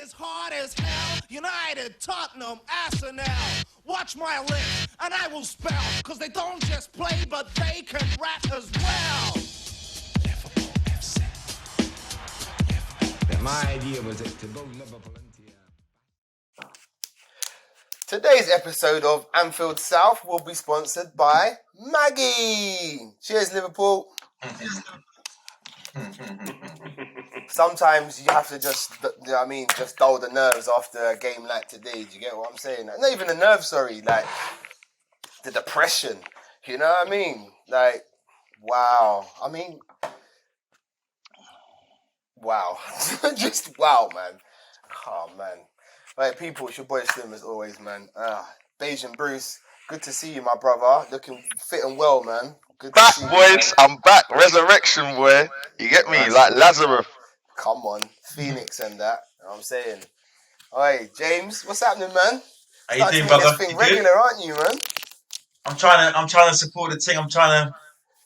is hard as hell. United, Tottenham, Arsenal. Watch my lips, and I will spell. Cause they don't just play, but they can rap as well. Liverpool FC. My idea was to go Liverpool into Today's episode of Anfield South will be sponsored by Maggie. Cheers, Liverpool. Sometimes you have to just, just dull the nerves after a game like today. Do you get what I'm saying? Not even the nerves, sorry, like the depression. You know what I mean? Like, wow. Wow. Just wow, man. Oh, man. Right, people, it's your boy Slim as always, man. Bajan Bruce, good to see you, my brother. Looking fit and well, man. Good to see you, boys. man. I'm back. Resurrection, boy. You get me? Like Lazarus. Come on. Phoenix and that. You know what I'm saying? Alright, James, what's happening, man? How you doing, brother? This thing regular, aren't you, man? I'm trying to support the team. I'm trying to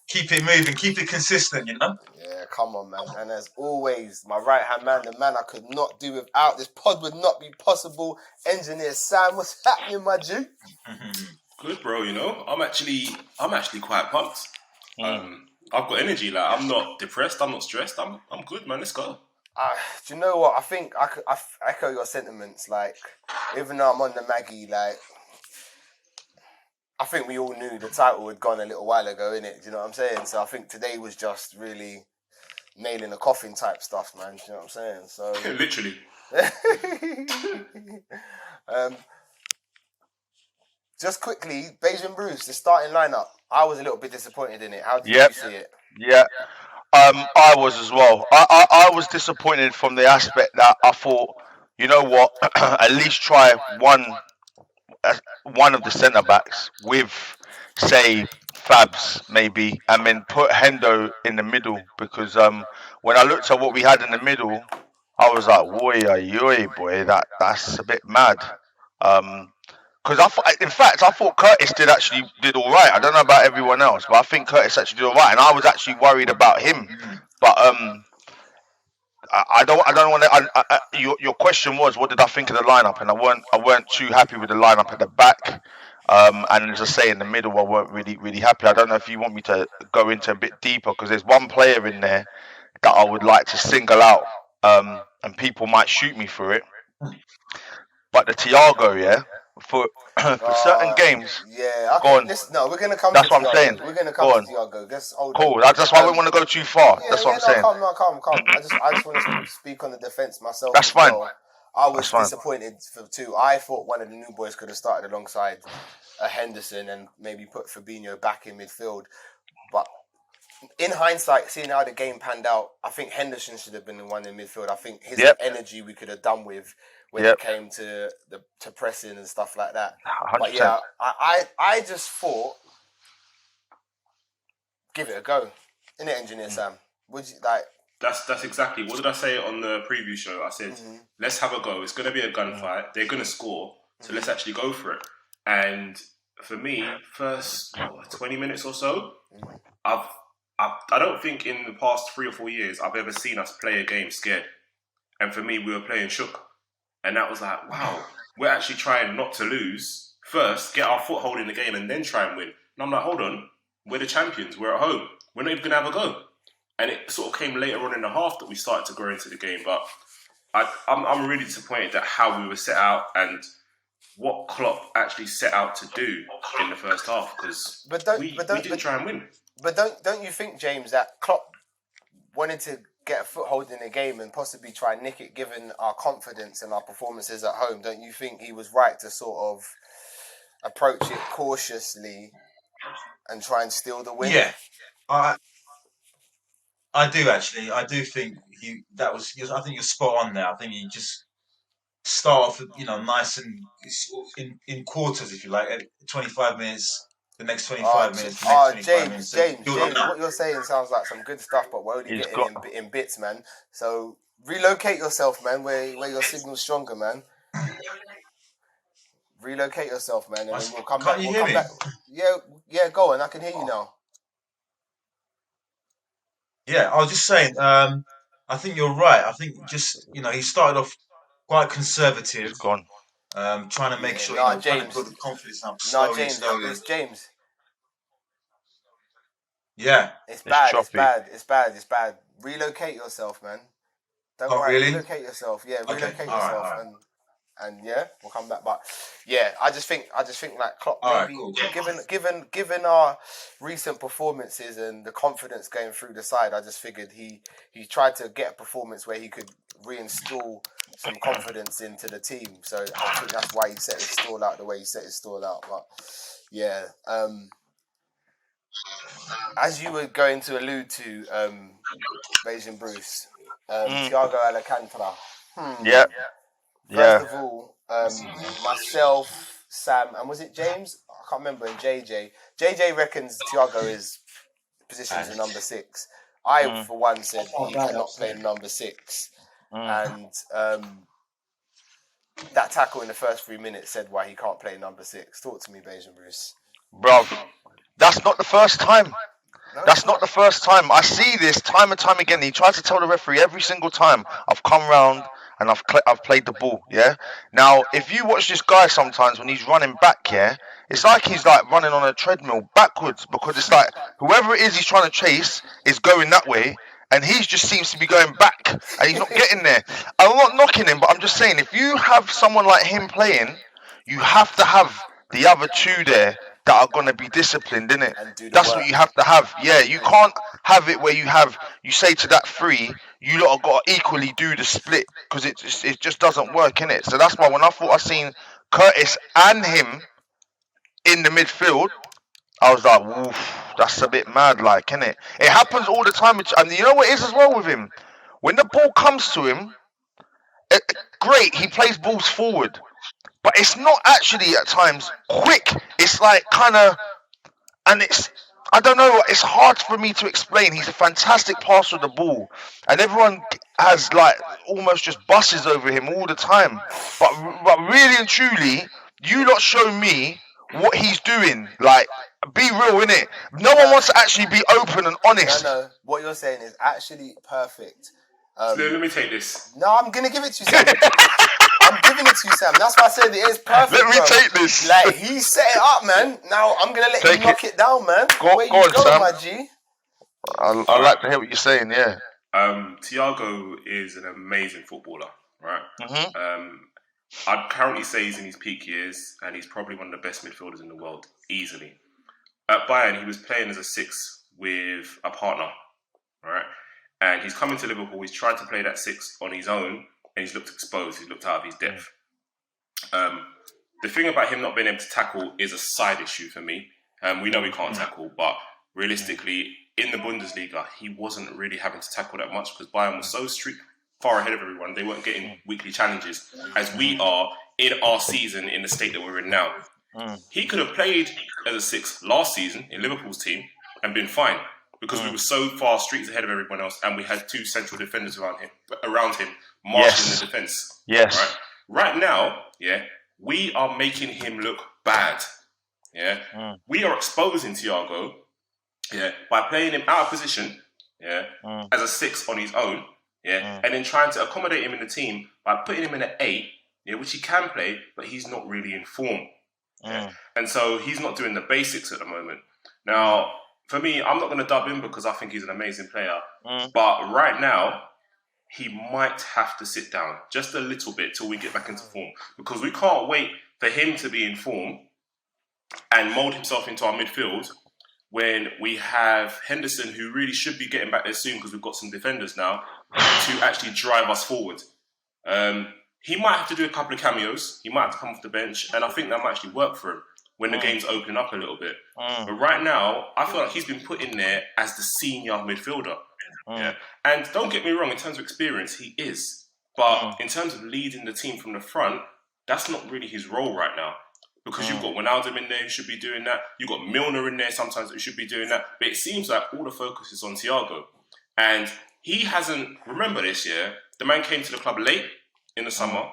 keep it moving, keep it consistent, you know? Yeah, come on, man. And as always, my right-hand man, the man I could not do without. This pod would not be possible. Engineer Sam, what's happening, my Jew? Good, bro. You know, I'm actually quite pumped. I've got energy. Like, I'm not depressed. I'm not stressed. I'm good, man. Let's go. Do you know what? I think I echo your sentiments. Like, even though I'm on the Maggie, like, I think we all knew the title had gone a little while ago, innit? Do you know what I'm saying? So I think today was just really nailing the coffin type stuff, man. Do you know what I'm saying? So literally. Just quickly, Bajan Bruce, the starting lineup. I was a little bit disappointed in it. How did you see it? Yeah. I was as well. I was disappointed from the aspect that I thought, you know what, at least try one of the centre backs with, say, Fabs maybe, and then put Hendo in the middle, because when I looked at what we had in the middle, I was like, boy, that's a bit mad. Because I thought Curtis did all right. I don't know about everyone else, but I think Curtis actually did all right, and I was actually worried about him. But I don't want to. Your question was, what did I think of the lineup? And I weren't too happy with the lineup at the back. And as I say, in the middle, I weren't really happy. I don't know if you want me to go into a bit deeper, because there's one player in there that I would like to single out, and people might shoot me for it. But the Tiago, for certain games. Yeah, go on. We're gonna come. That's to what I'm Tiago. saying. We're gonna come to Tiago. Cool. That's why I don't want to go too far. That's what I'm saying. Come. I just want to speak on the defense myself. That's fine. Well. I was disappointed for two. I thought one of the new boys could have started alongside Henderson and maybe put Fabinho back in midfield. But in hindsight, seeing how the game panned out, I think Henderson should have been the one in midfield. I think his energy we could have done with when it came to pressing and stuff like that. 100%. But yeah, I just thought, give it a go. Innit, Engineer Sam? Would you like? That's exactly. What did I say on the preview show? I said, let's have a go. It's going to be a gunfight. They're going to score. So let's actually go for it. And for me, first 20 minutes or so, I don't think in the past 3 or 4 years I've ever seen us play a game scared. And for me, we were playing shook. And that was like, wow, we're actually trying not to lose. First, get our foothold in the game and then try and win. And I'm like, hold on. We're the champions. We're at home. We're not even going to have a go. And it sort of came later on in the half that we started to grow into the game. But I'm really disappointed at how we were set out and what Klopp actually set out to do in the first half, because we didn't try and win. But don't you think, James, that Klopp wanted to get a foothold in the game and possibly try and nick it, given our confidence and our performances at home? Don't you think he was right to sort of approach it cautiously and try and steal the win? Yeah, I do actually. I do think I think you're spot on there. I think you just start off, nice and in quarters, if you like, at 25 minutes. The next 25 minutes. James, what you're saying sounds like some good stuff, but we're only getting in bits, man. So relocate yourself, man, where your signal's stronger, man. Relocate yourself, man, and then we'll come back. Can't you hear me? Yeah, go on. I can hear you now. Yeah, I was just saying. I think you're right. I think just he started off quite conservative. He's gone. Trying to make sure, Nah, trying to James. build the confidence up No, slowly. It's James. Yeah. It's bad. It's choppy. bad. Relocate yourself, man. Don't Oh, worry. really? Relocate yourself. Yeah, Okay, relocate all right, yourself, all right. and yeah, we'll come back. But yeah, I just think like Klopp All right, maybe cool. given our recent performances and the confidence going through the side, I just figured he tried to get a performance where he could reinstall some confidence into the team. So I think that's why he set his stall out the way he set his stall out. But yeah, as you were going to allude to, Bajan Bruce, Tiago Alcantara. Yeah. First of all, myself, Sam, and was it James? I can't remember. And JJ. JJ reckons Tiago is positioned as a number 6. I, for one, said he cannot play number 6. And that tackle in the first 3 minutes said why he can't play number 6. Talk to me, Bajan Bruce. Bruv, that's not the first time. That's not the first time. I see this time and time again. He tries to tell the referee every single time I've come round and I've played the ball. Yeah. Now, if you watch this guy sometimes when he's running back, yeah, it's like he's like running on a treadmill backwards because it's like whoever it is he's trying to chase is going that way. And he just seems to be going back and he's not getting there. I'm not knocking him, but I'm just saying if you have someone like him playing, you have to have the other two there that are going to be disciplined, innit? That's what you have to have. Yeah, you can't have it where you say to that 3, you lot have got to equally do the split because it just doesn't work, innit? So that's why when I thought I seen Curtis and him in the midfield, I was like, woof, that's a bit mad, like, innit? It happens all the time, and you know what it is as well with him? When the ball comes to him, great, he plays balls forward. But it's not actually at times quick. It's like kind of, and I don't know, it's hard for me to explain. He's a fantastic passer of the ball. And everyone has like almost just buses over him all the time. But really and truly, you lot show me what he's doing. Like, be real, innit? No one wants to actually be open and honest. No, what you're saying is actually perfect. Let me take this. No, I'm going to give it to you, Sam. I'm giving it to you, Sam. That's why I said it is perfect. Let me take this. Like, he set it up, man. Now I'm going to let you knock it down, man. Go on, Sam. My G. I like to hear what you're saying, yeah. Tiago is an amazing footballer, right? I'd currently say he's in his peak years, and he's probably one of the best midfielders in the world, easily. At Bayern, he was playing as a 6 with a partner, right? And he's coming to Liverpool. He's tried to play that 6 on his own, and he's looked exposed. He's looked out of his depth. The thing about him not being able to tackle is a side issue for me. We know he can't tackle, but realistically, in the Bundesliga, he wasn't really having to tackle that much because Bayern was so far ahead of everyone. They weren't getting weekly challenges as we are in our season in the state that we're in now. He could have played as a 6 last season in Liverpool's team and been fine because we were so far streets ahead of everyone else and we had 2 central defenders around him marshalling the defence. Yes. Right now, yeah, we are making him look bad. Yeah. We are exposing Tiago, yeah, by playing him out of position, yeah, as a 6 on his own, yeah, and then trying to accommodate him in the team by putting him in an 8, yeah, which he can play, but he's not really in form. Yeah. And so he's not doing the basics at the moment. Now, for me, I'm not going to dub him because I think he's an amazing player. But right now, he might have to sit down just a little bit till we get back into form. Because we can't wait for him to be in form and mould himself into our midfield when we have Henderson, who really should be getting back there soon because we've got some defenders now, to actually drive us forward. He might have to do a couple of cameos. He might have to come off the bench. And I think that might actually work for him when the game's opening up a little bit. But right now, I feel like he's been put in there as the senior midfielder. Yeah. And don't get me wrong, in terms of experience, he is. But in terms of leading the team from the front, that's not really his role right now. Because you've got Wijnaldum in there who should be doing that. You've got Milner in there sometimes who should be doing that. But it seems like all the focus is on Tiago. And he hasn't... Remember this year, the man came to the club late in the summer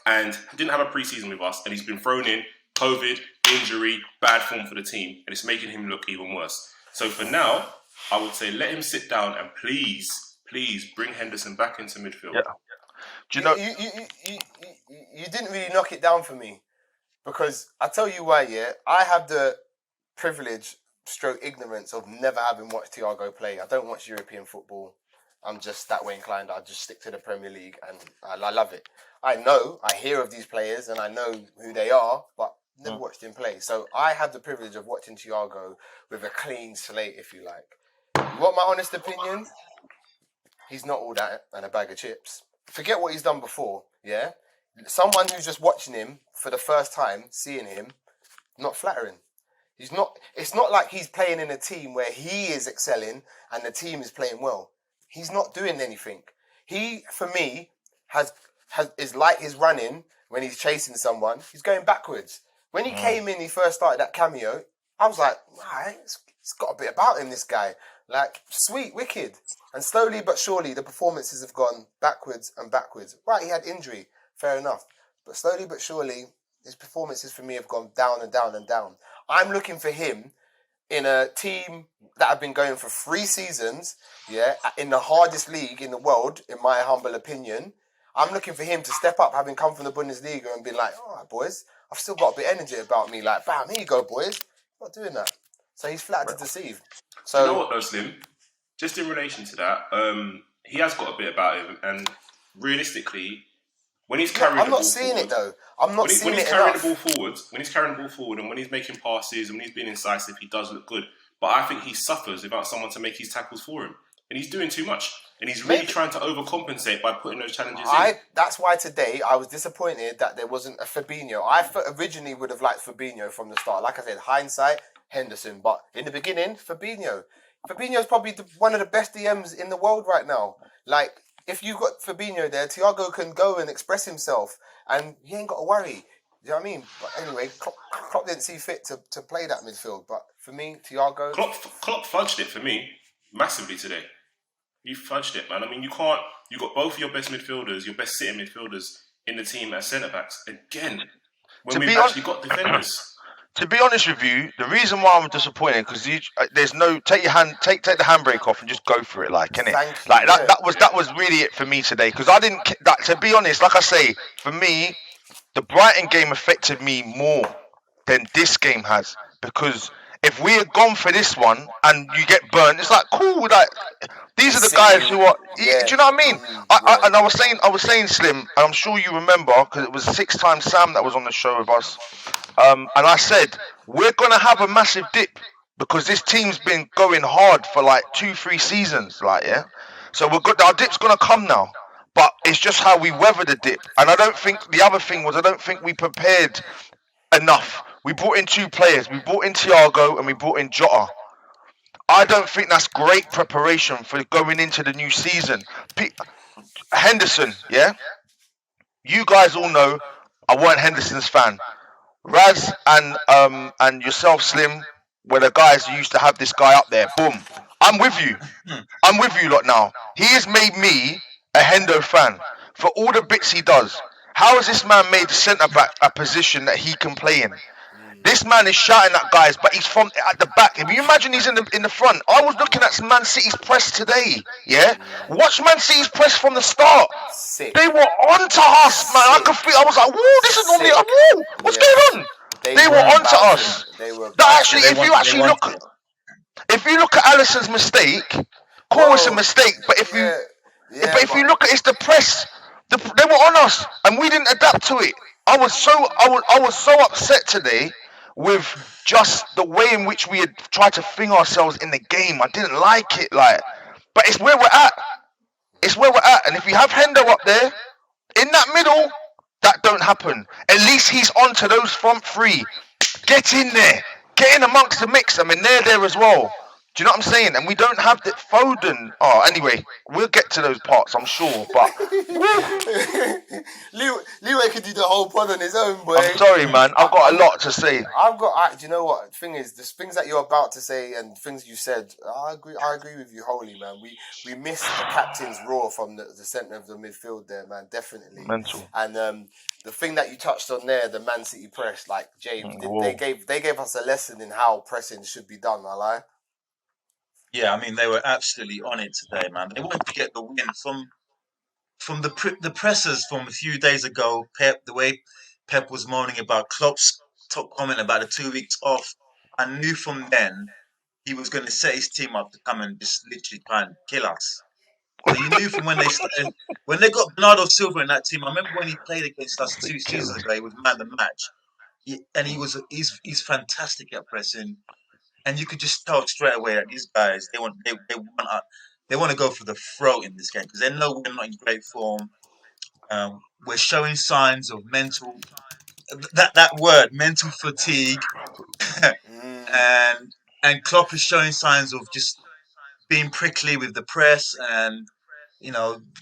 and didn't have a pre-season with us. And he's been thrown in, COVID, injury, bad form for the team. And it's making him look even worse. So for now, I would say let him sit down and please bring Henderson back into midfield. Do you know? You didn't really knock it down for me because I tell you why. Yeah, I have the privilege, stroke ignorance of never having watched Tiago play. I don't watch European football. I'm just that way inclined. I just stick to the Premier League and I love it. I hear of these players and I know who they are, but never watched him play. So I have the privilege of watching Tiago with a clean slate, if you like. You want my honest opinion? He's not all that and a bag of chips. Forget what he's done before, yeah? Someone who's just watching him for the first time, seeing him, not flattering. It's not like he's playing in a team where he is excelling and the team is playing well. He's not doing anything. He, for me, is like his running when he's chasing someone. He's going backwards. When he came in, he first started that cameo. I was like, right, it's got a bit about him, this guy. Like, sweet, wicked. And slowly but surely, the performances have gone backwards and backwards. Right, he had injury, fair enough. But slowly but surely, his performances for me have gone down and down and down. I'm looking for him in a team that have been going for 3 seasons, yeah, in the hardest league in the world, in my humble opinion. I'm looking for him to step up, having come from the Bundesliga and be like, all right, boys, I've still got a bit of energy about me. Like, bam, here you go, boys. I'm not doing that. So he's flat to deceive. So you know what though, Slim? Just in relation to that, he has got a bit about him, and realistically, when he's carrying I'm not seeing it though. I'm not seeing it enough. When he's carrying the ball forward, and when he's making passes, and when he's being incisive, he does look good. But I think he suffers without someone to make his tackles for him, and he's doing too much. And he's really trying to overcompensate by putting those challenges in. That's why today I was disappointed that there wasn't a Fabinho. I originally would have liked Fabinho from the start. Like I said, hindsight, Henderson. But in the beginning, Fabinho. Fabinho's probably one of the best DMs in the world right now. Like, if you've got Fabinho there, Tiago can go and express himself. And he ain't got to worry. You know what I mean? But anyway, Klopp didn't see fit to play that midfield. But for me, Tiago... Klopp fudged it for me massively today. You fudged it, man. I mean, you can't... You got both of your best midfielders, your best sitting midfielders in the team as centre-backs. Again, when we've actually got defenders... To be honest with you, the reason why I'm disappointed because there's no take the handbrake off and just go for it, like, innit? Like that was really it for me today because I didn't. To be honest, like I say, for me, the Brighton game affected me more than this game has because if we had gone for this one and you get burnt, it's like cool. Like these are the guys who are. Yeah. Do you know what I mean? And I was saying, Slim, and I'm sure you remember because it was 6 times Sam that was on the show with us. And I said, we're going to have a massive dip because this team's been going hard for like 2-3 seasons. Like, yeah. So our dip's going to come now. But it's just how we weather the dip. And I don't think the other thing was, I don't think we prepared enough. We brought in 2 players. We brought in Tiago and we brought in Jota. I don't think that's great preparation for going into the new season. Henderson, yeah? You guys all know I weren't Henderson's fan. Raz and yourself, Slim, were the guys who used to have this guy up there. Boom. I'm with you. I'm with you lot now. He has made me a Hendo fan for all the bits he does. How has this man made the centre-back a position that he can play in? This man is shouting at guys, but he's from at the back. If you imagine he's in the front. I was looking at Man City's press today. Yeah, watch Man City's press from the start. Sick. They were onto us, man. I could feel. I was like, "Whoa, this is normally like, whoa, what's going on?" They were onto us. Actually, if you look at Alisson's mistake, it's a mistake. But if you look at it's the press, they were on us, and we didn't adapt to it. I was so upset today with just the way in which we had tried to fling ourselves in the game. I didn't like it, but it's where we're at. It's where we're at, and if you have Hendo up there in that middle, that don't happen. At least he's onto those front 3. Get in there, get in amongst the mix. I mean, they're there as well. Do you know what I'm saying? And we don't have the Foden. Oh, anyway, we'll get to those parts, I'm sure. But Leeway could do the whole pod on his own, boy. I'm sorry, man. I've got a lot to say. Do you know what? The thing is, the things that you're about to say and things you said, I agree with you wholly, man. We missed the captain's roar from the centre of the midfield there, man. Definitely. Mental. And the thing that you touched on there, the Man City press, like James, they gave us a lesson in how pressing should be done. I lie. Yeah, I mean, they were absolutely on it today, man. They wanted to get the win from from the pressers from a few days ago, the way Pep was moaning about Klopp's top comment about the 2 weeks off, I knew from then he was going to set his team up to come and just literally try and kill us. So you knew from when they started, when they got Bernardo Silva in that team. I remember when he played against us 2 seasons ago. He was man of the match, and he's fantastic at pressing. And you could just tell straight away that these guys they want to go for the throat in this game because they know we're not in great form. We're showing signs of that word mental fatigue, and Klopp is showing signs of just being prickly with the press and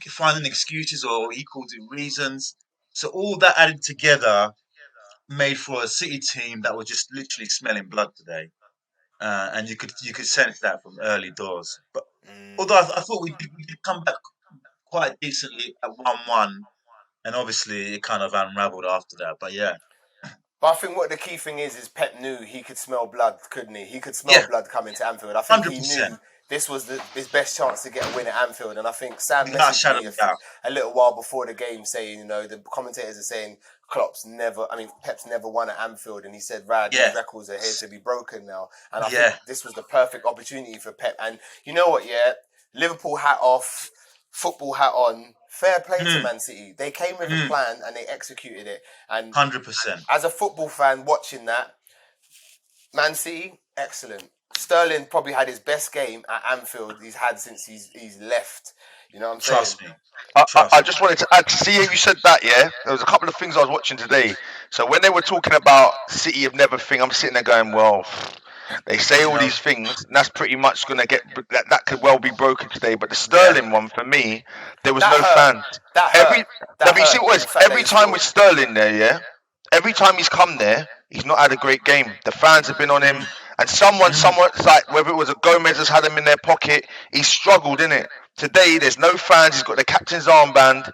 finding excuses or equal to reasons. So all that added together made for a City team that was just literally smelling blood today. And you could sense that from early doors. But although I thought we did come back quite decently at 1-1, and obviously it kind of unravelled after that. But yeah. But I think what the key thing is Pep knew he could smell blood, couldn't he? He could smell blood coming to Anfield. I think 100%. He knew this was his best chance to get a win at Anfield. And I think Sam messaged me a little while before the game saying, the commentators are saying Pep's never won at Anfield. And he said, these records are here to be broken now. And I think this was the perfect opportunity for Pep. And you know what, Liverpool hat off, football hat on. Fair play to Man City. They came with a plan and they executed it. And 100%. As a football fan watching that, Man City, excellent. Sterling probably had his best game at Anfield he's had since he's left. You know what I'm saying? Trust me. I just wanted to add, see how you said that, there was a couple of things I was watching today. So when they were talking about City have never thing, I'm sitting there going, well, they say all these things, and that's pretty much going to get that could well be broken today. But the Sterling one for me, there was no fans. You see what it was? Every time with Sterling there, every time he's come there, he's not had a great game. The fans have been on him, and someone, like whether it was a Gomez has had him in their pocket, he's struggled in it. Today, there's no fans. He's got the captain's armband.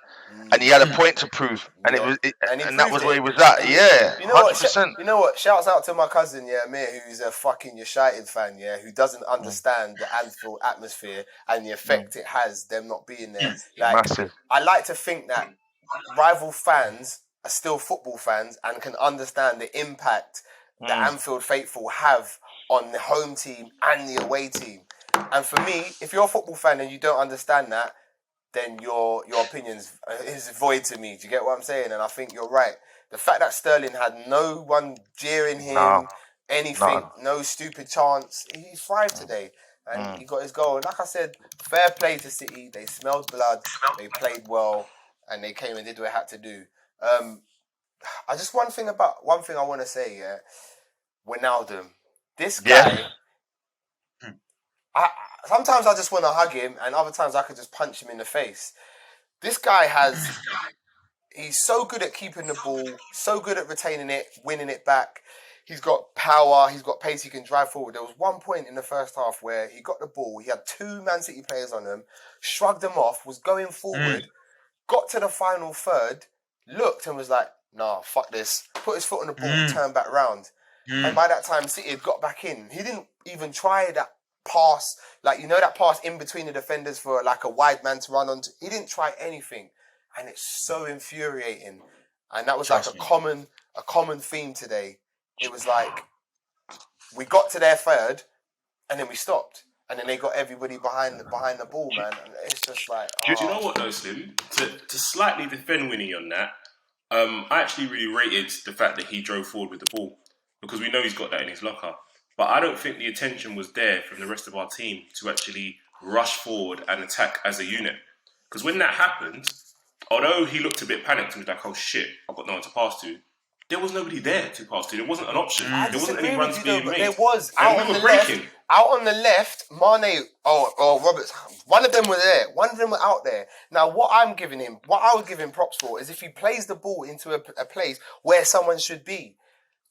And he had a point to prove, and that was where he was at. Yeah, 100%. You know what? Shouts out to my cousin, Amir, who's a fucking United fan, who doesn't understand the Anfield atmosphere and the effect it has them not being there. Massive. I like to think that rival fans are still football fans and can understand the impact the Anfield faithful have on the home team and the away team. And for me, if you're a football fan and you don't understand that, then your opinion is void to me. Do you get what I'm saying? And I think you're right. The fact that Sterling had no one jeering him, no stupid chance, he thrived today. And he got his goal. And like I said, fair play to City. They smelled blood, they played well, and they came and did what they had to do. One thing I want to say, Wijnaldum. This guy... Sometimes I just want to hug him, and other times I could just punch him in the face. This guy he's so good at keeping the ball, so good at retaining it, winning it back. He's got power, he's got pace, he can drive forward. There was one point in the first half where he got the ball, he had two Man City players on him, shrugged them off, was going forward, got to the final third, looked and was like, nah, fuck this. Put his foot on the ball, turned back round. And by that time, City had got back in. He didn't even try that pass, that pass in between the defenders for like a wide man to run onto. He didn't try anything, and it's so infuriating. And that was a common theme today. It was like we got to their third, and then we stopped, and then they got everybody behind the ball, man. And it's just like, do you know what though, Slim? To slightly defend Winny on that, I actually really rated the fact that he drove forward with the ball because we know he's got that in his locker. But I don't think the attention was there from the rest of our team to actually rush forward and attack as a unit. Because when that happened, although he looked a bit panicked and was like, oh shit, I've got no one to pass to, there was nobody there to pass to. There wasn't an option. There wasn't any runs being made. There was. Out on the left, Mane or Roberts, one of them were there. One of them were out there. Now, what I would give him props for is if he plays the ball into a place where someone should be.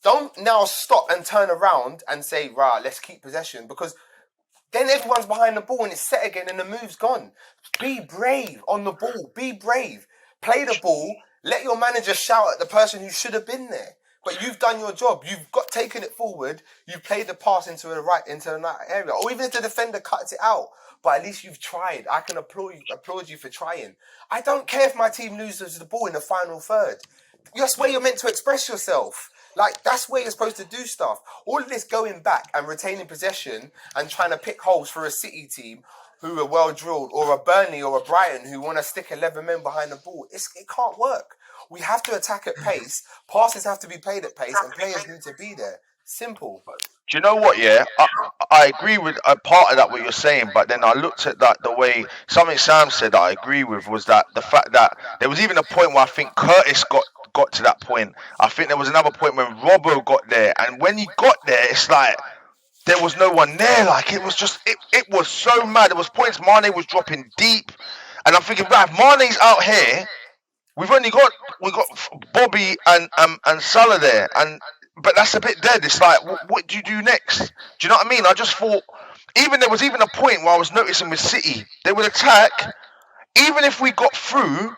Don't now stop and turn around and say, let's keep possession, because then everyone's behind the ball and it's set again and the move's gone. Be brave on the ball. Be brave. Play the ball. Let your manager shout at the person who should have been there. But you've done your job. You've got taken it forward. You've played the pass into the right area, or even if the defender cuts it out. But at least you've tried. I can applaud you for trying. I don't care if my team loses the ball in the final third. That's where you're meant to express yourself. Like, that's where you're supposed to do stuff. All of this going back and retaining possession and trying to pick holes for a City team who are well drilled, or a Burnley or a Brighton who want to stick 11 men behind the ball, it can't work. We have to attack at pace. Passes have to be played at pace, and players need to be there. Simple. Do you know what? Yeah, I agree with a part of that what you're saying, but then I looked at that the way something Sam said that I agree with was that the fact that there was even a point where I think Curtis got to that point. I think there was another point when Robbo got there, and when he got there, it's like there was no one there. Like it was just it was so mad. There was points Mane was dropping deep, and I'm thinking, right, if Mane's out here, we got Bobby and Salah there, but that's a bit dead. It's like, what do you do next? Do you know what I mean? I just thought, there was even a point where I was noticing with City, they would attack, even if we got through,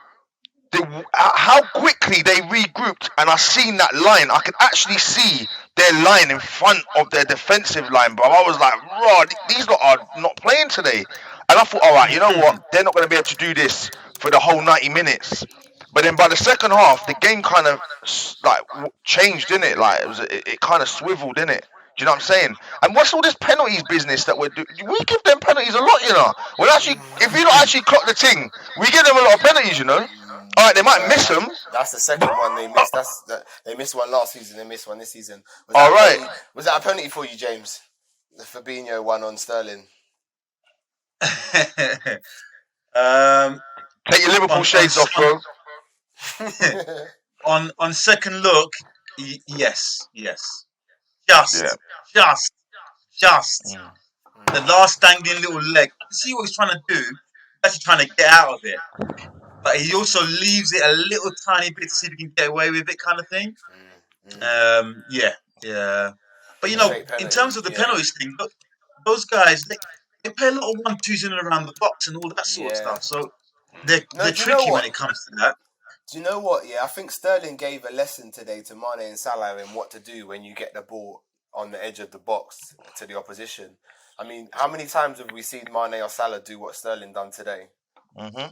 how quickly they regrouped, and I seen that line. I could actually see their line in front of their defensive line, bro. I was like, bro, these lot are not playing today. And I thought, all right, you know what? They're not going to be able to do this for the whole 90 minutes. But then by the second half, the game kind of like changed, didn't it? Like it kind of swiveled, didn't it? Do you know what I'm saying? And what's all this penalties business that we're doing? We give them penalties a lot, you know. Well, actually, if you don't actually clock the thing, we give them a lot of penalties, you know. All right, they might miss them. That's the second one they missed. They missed one last season. They missed one this season. Was that a penalty for you, James? The Fabinho one on Sterling. Take your Liverpool shades off, bro. On second look, yes. Just the last dangling little leg. See what he's trying to do? He's actually trying to get out of it, but he also leaves it a little tiny bit to see if he can get away with it, kind of thing. Yeah. But you know, in terms of the penalties thing, look, those guys they play a lot of 1-2s in and around the box and all that sort of stuff. So they're tricky when it comes to that. Do you know what? Yeah, I think Sterling gave a lesson today to Mane and Salah in what to do when you get the ball on the edge of the box to the opposition. I mean, how many times have we seen Mane or Salah do what Sterling done today? Mm-hmm.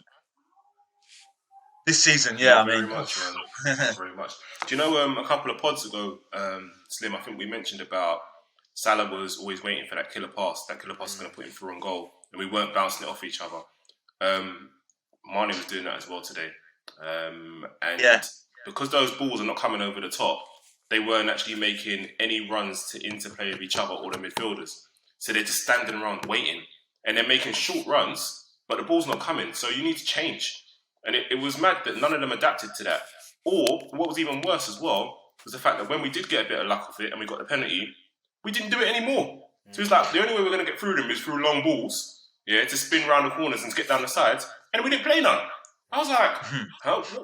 This season, yeah, very much. Very much. Do you know, a couple of pods ago, Slim, I think we mentioned about Salah was always waiting for that killer pass. That killer pass is going to put him through on goal, and we weren't bouncing it off each other. Mane was doing that as well today. Because those balls are not coming over the top, they weren't actually making any runs to interplay with each other or the midfielders. So they're just standing around waiting, and they're making short runs, but the ball's not coming. So you need to change. And it was mad that none of them adapted to that. Or what was even worse as well was the fact that when we did get a bit of luck with it and we got the penalty, we didn't do it anymore. So it's like the only way we're going to get through them is through long balls, to spin round the corners and to get down the sides, and we didn't play none. I was like,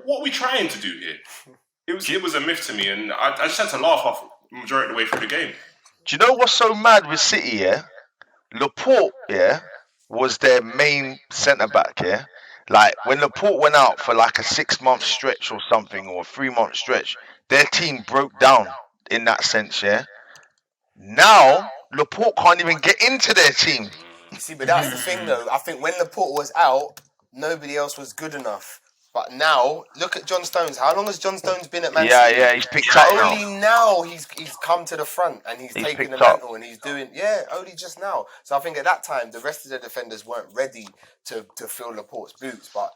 what are we trying to do here? It was a myth to me, and I just had to laugh off the majority of the way through the game. Do you know what's so mad with City, Laporte, was their main centre-back, Like, when Laporte went out for like a 6-month stretch or something, or a 3-month stretch, their team broke down in that sense, Now, Laporte can't even get into their team. You see, but that's the thing, though. I think when Laporte was out, nobody else was good enough. But now, look at John Stones. How long has John Stones been at Man City? Yeah, he's picked up now. Only now he's come to the front and he's taken the mantle and he's doing... Yeah, only just now. So I think at that time, the rest of the defenders weren't ready to fill Laporte's boots. But,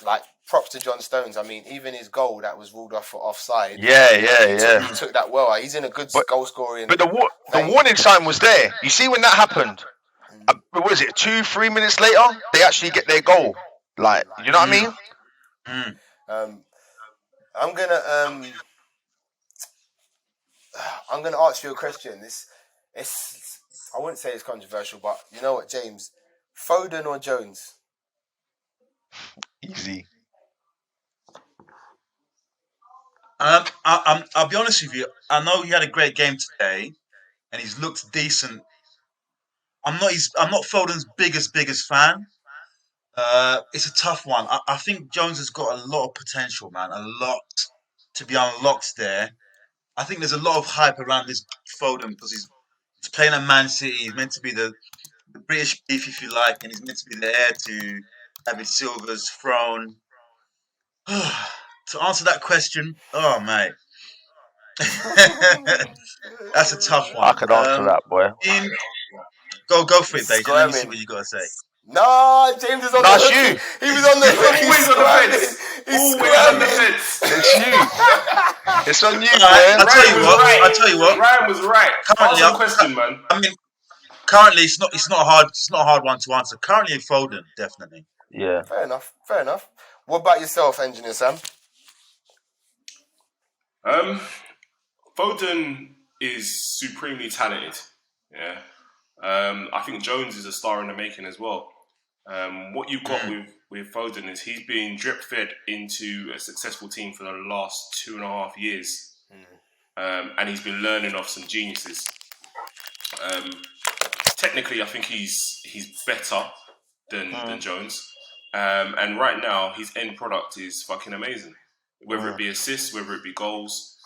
like, props to John Stones. I mean, even his goal that was ruled off for offside. He took that well. He's in a good goal scoring... But the warning sign was there. You see when that happened? What was it, 2-3 minutes later? They actually get their goal. Like, you know what I mean? I'm gonna ask you a question. I wouldn't say it's controversial, but you know what, James? Foden or Jones? Easy. I'll be honest with you. I know he had a great game today, and he's looked decent. I'm not Foden's biggest fan. It's a tough one. I think Jones has got a lot of potential, man. A lot to be unlocked there. I think there's a lot of hype around this Foden because he's playing at Man City. He's meant to be the British beef, if you like, and he's meant to be the heir to David Silva's throne. To answer that question, oh mate, that's a tough one. I could answer that, boy. Ian, go for it, Bajan. Let me see Squirming. what you got to say. No, James is on the That's hook. you. He was on the hook. He's Always on the squirming. fence. He's Always on the squirming. fence. It's you. It's on you, I'll man. tell you what. I'll tell you what. Ryan was right. Currently, Answer the question, man. I mean, currently it's not a hard one to answer. Currently, Foden, definitely. Yeah. Fair enough. What about yourself, Engineer Sam? Foden is supremely talented. Yeah. I think Jones is a star in the making as well. What you've got with Foden is he's been drip fed into a successful team for the last 2.5 years, and he's been learning off some geniuses. Technically, I think he's better than Jones, and right now his end product is fucking amazing. Whether it be assists, whether it be goals.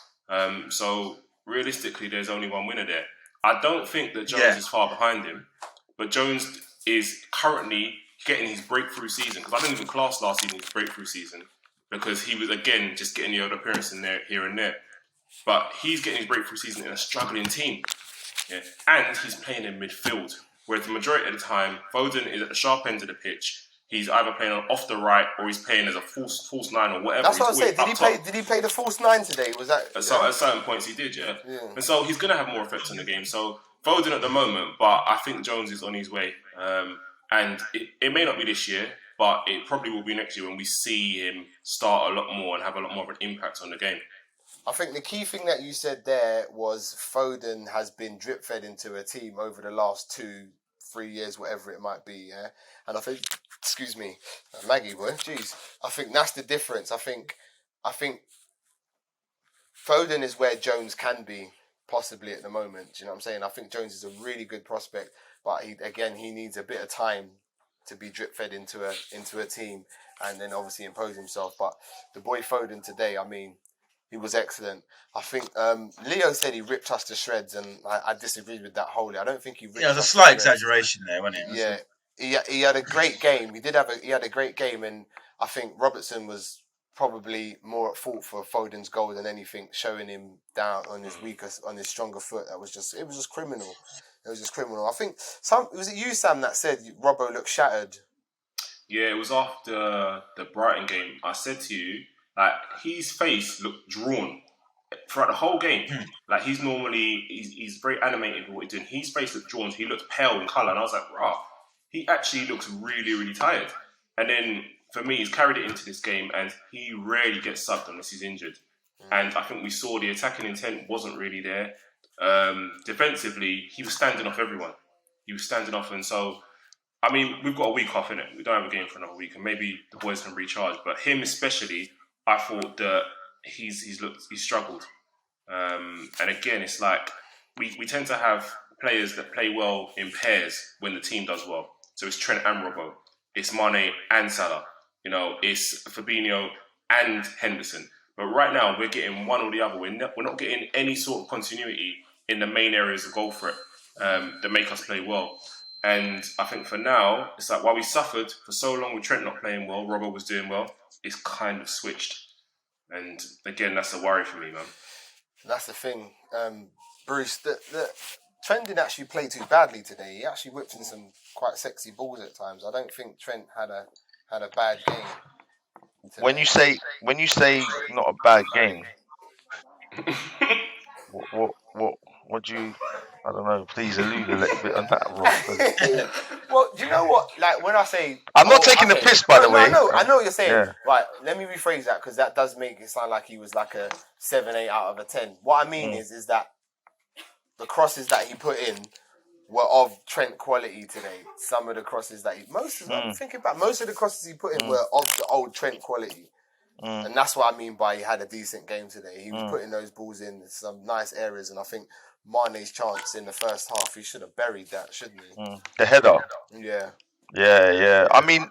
So realistically, there's only one winner there. I don't think that Jones is far behind him, but Jones is currently getting his breakthrough season, because I didn't even class last season his breakthrough season, because he was, again, just getting the odd appearance in there, here and there. But he's getting his breakthrough season in a struggling team. Yeah. And he's playing in midfield, whereas the majority of the time, Foden is at the sharp end of the pitch. He's either playing off the right or he's playing as a false nine or whatever. That's what I say. Did he play the false nine today? Was that at certain points he did, yeah. And so he's going to have more effect on the game. So Foden at the moment, but I think Jones is on his way. And it may not be this year, but it probably will be next year when we see him start a lot more and have a lot more of an impact on the game. I think the key thing that you said there was Foden has been drip fed into a team over the last 2-3 years, whatever it might be, yeah. And I think, excuse me, Maggie boy, jeez, I think that's the difference. I think Foden is where Jones can be possibly at the moment. Do you know what I'm saying? I think Jones is a really good prospect, but he needs a bit of time to be drip fed into a team and then obviously impose himself. But the boy Foden today, I mean, he was excellent. I think Leo said he ripped us to shreds, and I disagreed with that wholly. I don't think he ripped us to there's a shreds. slight exaggeration there, wasn't it? Yeah, he had a great game. He had a great game, and I think Robertson was probably more at fault for Foden's goal than anything, showing him down on his stronger foot. It was just criminal. It was just criminal. I think was it you, Sam, that said Robbo looked shattered? Yeah, it was after the Brighton game. I said to you, like, his face looked drawn throughout the whole game. Like, he's very animated with what he's doing. His face looked drawn. He looked pale in colour, and I was like, rah, he actually looks really, really tired. And then for me, he's carried it into this game, and he rarely gets subbed unless he's injured. And I think we saw the attacking intent wasn't really there. Defensively, he was standing off everyone. And so, I mean, we've got a week off, innit? We don't have a game for another week, and maybe the boys can recharge. But him especially, I thought that he's struggled. And again, it's like we tend to have players that play well in pairs when the team does well. So it's Trent and Robbo, it's Mane and Salah. You know, it's Fabinho and Henderson. But right now, we're getting one or the other. We're not getting any sort of continuity in the main areas of goal threat that make us play well. And I think for now, it's like while we suffered for so long with Trent not playing well, Robbo was doing well, it's kind of switched. And again, that's a worry for me, man. That's the thing. Bruce, the Trent didn't actually play too badly today. He actually whipped in some quite sexy balls at times. I don't think Trent had a bad game today. When you say not a bad game, what do you? I don't know. Please allude a little bit on that, Rob. Well, do you know what? Like when I say, I'm not taking the piss, by the way. I know what you're saying. Yeah. Right, let me rephrase that, because that does make it sound like he was like a 7, 8 out of a 10. What I mean is that the crosses that he put in were of Trent quality today. Some of the crosses that most of the crosses he put in were of the old Trent quality. And that's what I mean by he had a decent game today. He was putting those balls in some nice areas, and I think Mane's chance in the first half, he should have buried that, shouldn't he? The header. Yeah. Yeah. I mean,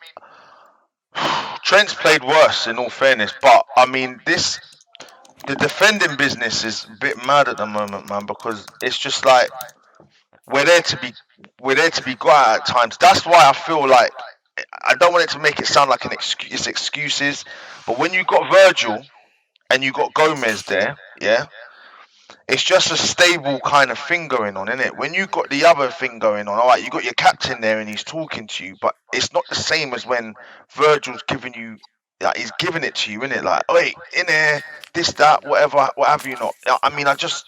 Trent's played worse, in all fairness, but I mean, this the defending business is a bit mad at the moment, man, because it's just like we're there to be we're there to be got at times. That's why I feel like I don't want it to make it sound like an excuse. It's excuses, but when you got Virgil and you got Gomez there, yeah, it's just a stable kind of thing going on, isn't it? When you got the other thing going on, all right, you got your captain there and he's talking to you, but it's not the same as when Virgil's giving you, like, he's giving it to you, isn't it? Like, wait, in there, this, that, whatever, what have you not? I mean, I'm just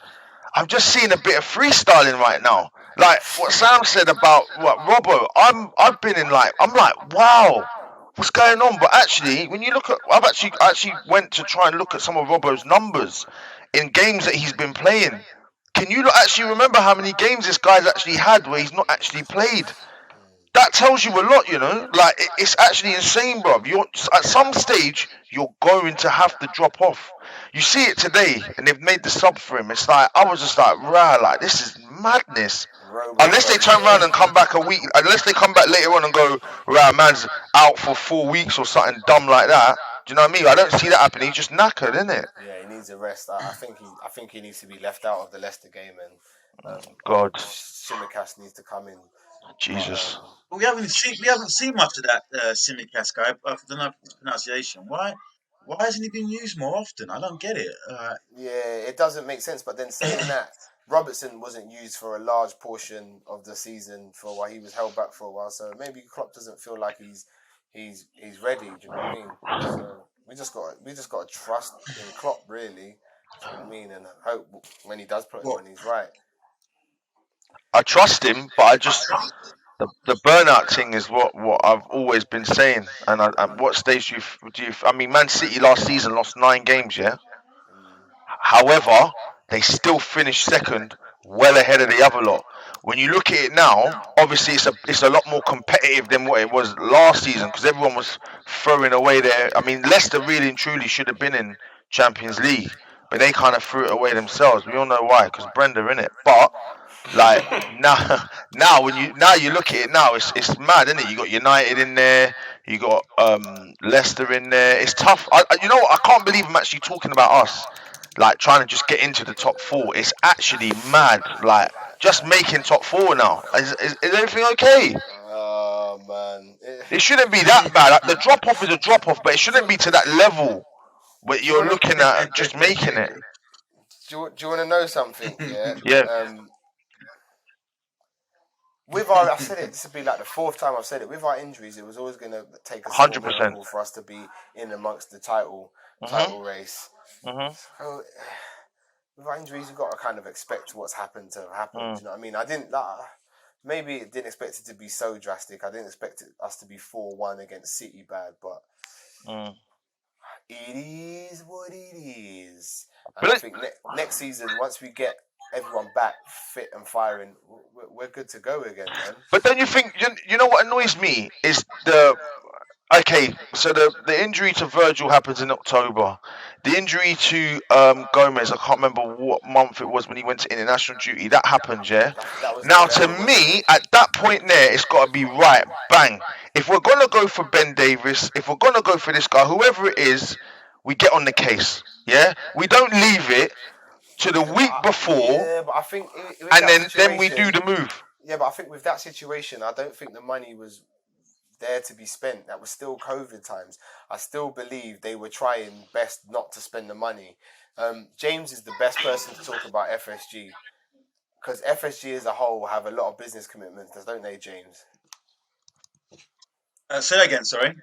seeing a bit of freestyling right now. Like what Sam said about what Robbo, I've been in like I'm like, wow, what's going on? But actually, when you look at, I actually went to try and look at some of Robbo's numbers in games that he's been playing. Can you actually remember how many games this guy's actually had where he's not actually played? That tells you a lot, you know. Like it's actually insane, bro. You're at some stage you're going to have to drop off. You see it today, and they've made the sub for him. It's like I was just like, rah, like this is madness. Unless they turn around and come back a week, unless they come back later on and go, rah, man's out for 4 weeks or something dumb like that. Do you know what I mean? I don't see that happening. He's just knackered, isn't it? Yeah, he needs a rest. I think he needs to be left out of the Leicester game, and God, Simicast needs to come in. Jesus. But we haven't seen much of that Simicast guy. I don't know his pronunciation. Why hasn't he been used more often? I don't get it. Yeah, it doesn't make sense. But then saying that, Robertson wasn't used for a large portion of the season for a while. He was held back for a while, so maybe Klopp doesn't feel like he's ready. Do you know what I mean? So we just got to trust in Klopp, really. Do you know what I mean? And hope when he does put him on, he's right. I trust him, but I just the burnout thing is what I've always been saying. And at what stage do you? I mean, Man City last season lost 9 games, yeah. However, they still finished second, well ahead of the other lot. When you look at it now, obviously it's a lot more competitive than what it was last season because everyone was throwing away their. I mean, Leicester really and truly should have been in Champions League, but they kind of threw it away themselves. We all know why, because Brenda in it. But like now you look at it now, it's mad, isn't it? You got United in there, you got Leicester in there. It's tough. You know what? I can't believe I'm actually talking about us, like trying to just get into the top four. It's actually mad. Like just making top four now. Is everything okay? Oh man, It shouldn't be that bad. Like, the drop off is a drop off, but it shouldn't be to that level where you're looking at just making it. Do you want to know something? Yeah. Yeah. With our, I said it. This would be like the fourth time I've said it. With our injuries, it was always going to take a 100% for us to be in amongst the title race. So, with our injuries, you've got to kind of expect what's happened to happen. Do you know what I mean? I didn't. Maybe didn't expect it to be so drastic. I didn't expect us to be 4-1 against City bad, but it is what it is. And I think next season, once we get everyone back fit and firing, we're good to go again, man. But don't you think, you know what annoys me is okay, so the injury to Virgil happens in October. The injury to Gomez, I can't remember what month it was when he went to international duty. That happened, yeah? That was Now, to me, at that point there, it's got to be right, bang. If we're going to go for Ben Davis, if we're going to go for this guy, whoever it is, we get on the case, yeah? We don't leave it to the week before, yeah, but I think and then we do the move. Yeah, but I think with that situation, I don't think the money was there to be spent. That was still COVID times. I still believe they were trying best not to spend the money. James is the best person to talk about FSG because FSG as a whole have a lot of business commitments, don't they, James? Say that again, sorry.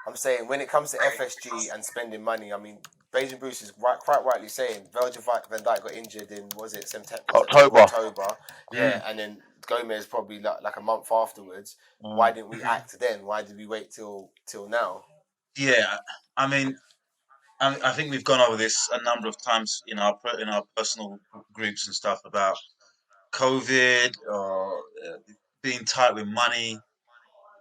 I'm saying when it comes to FSG and spending money, I mean, Bajan Bruce is quite rightly saying Virgil van Dijk got injured in, was it September? October. Yeah, and then Gomez probably like a month afterwards. Why didn't we act then? Why did we wait till now? Yeah, I mean, I think we've gone over this a number of times in our personal groups and stuff about COVID or being tight with money.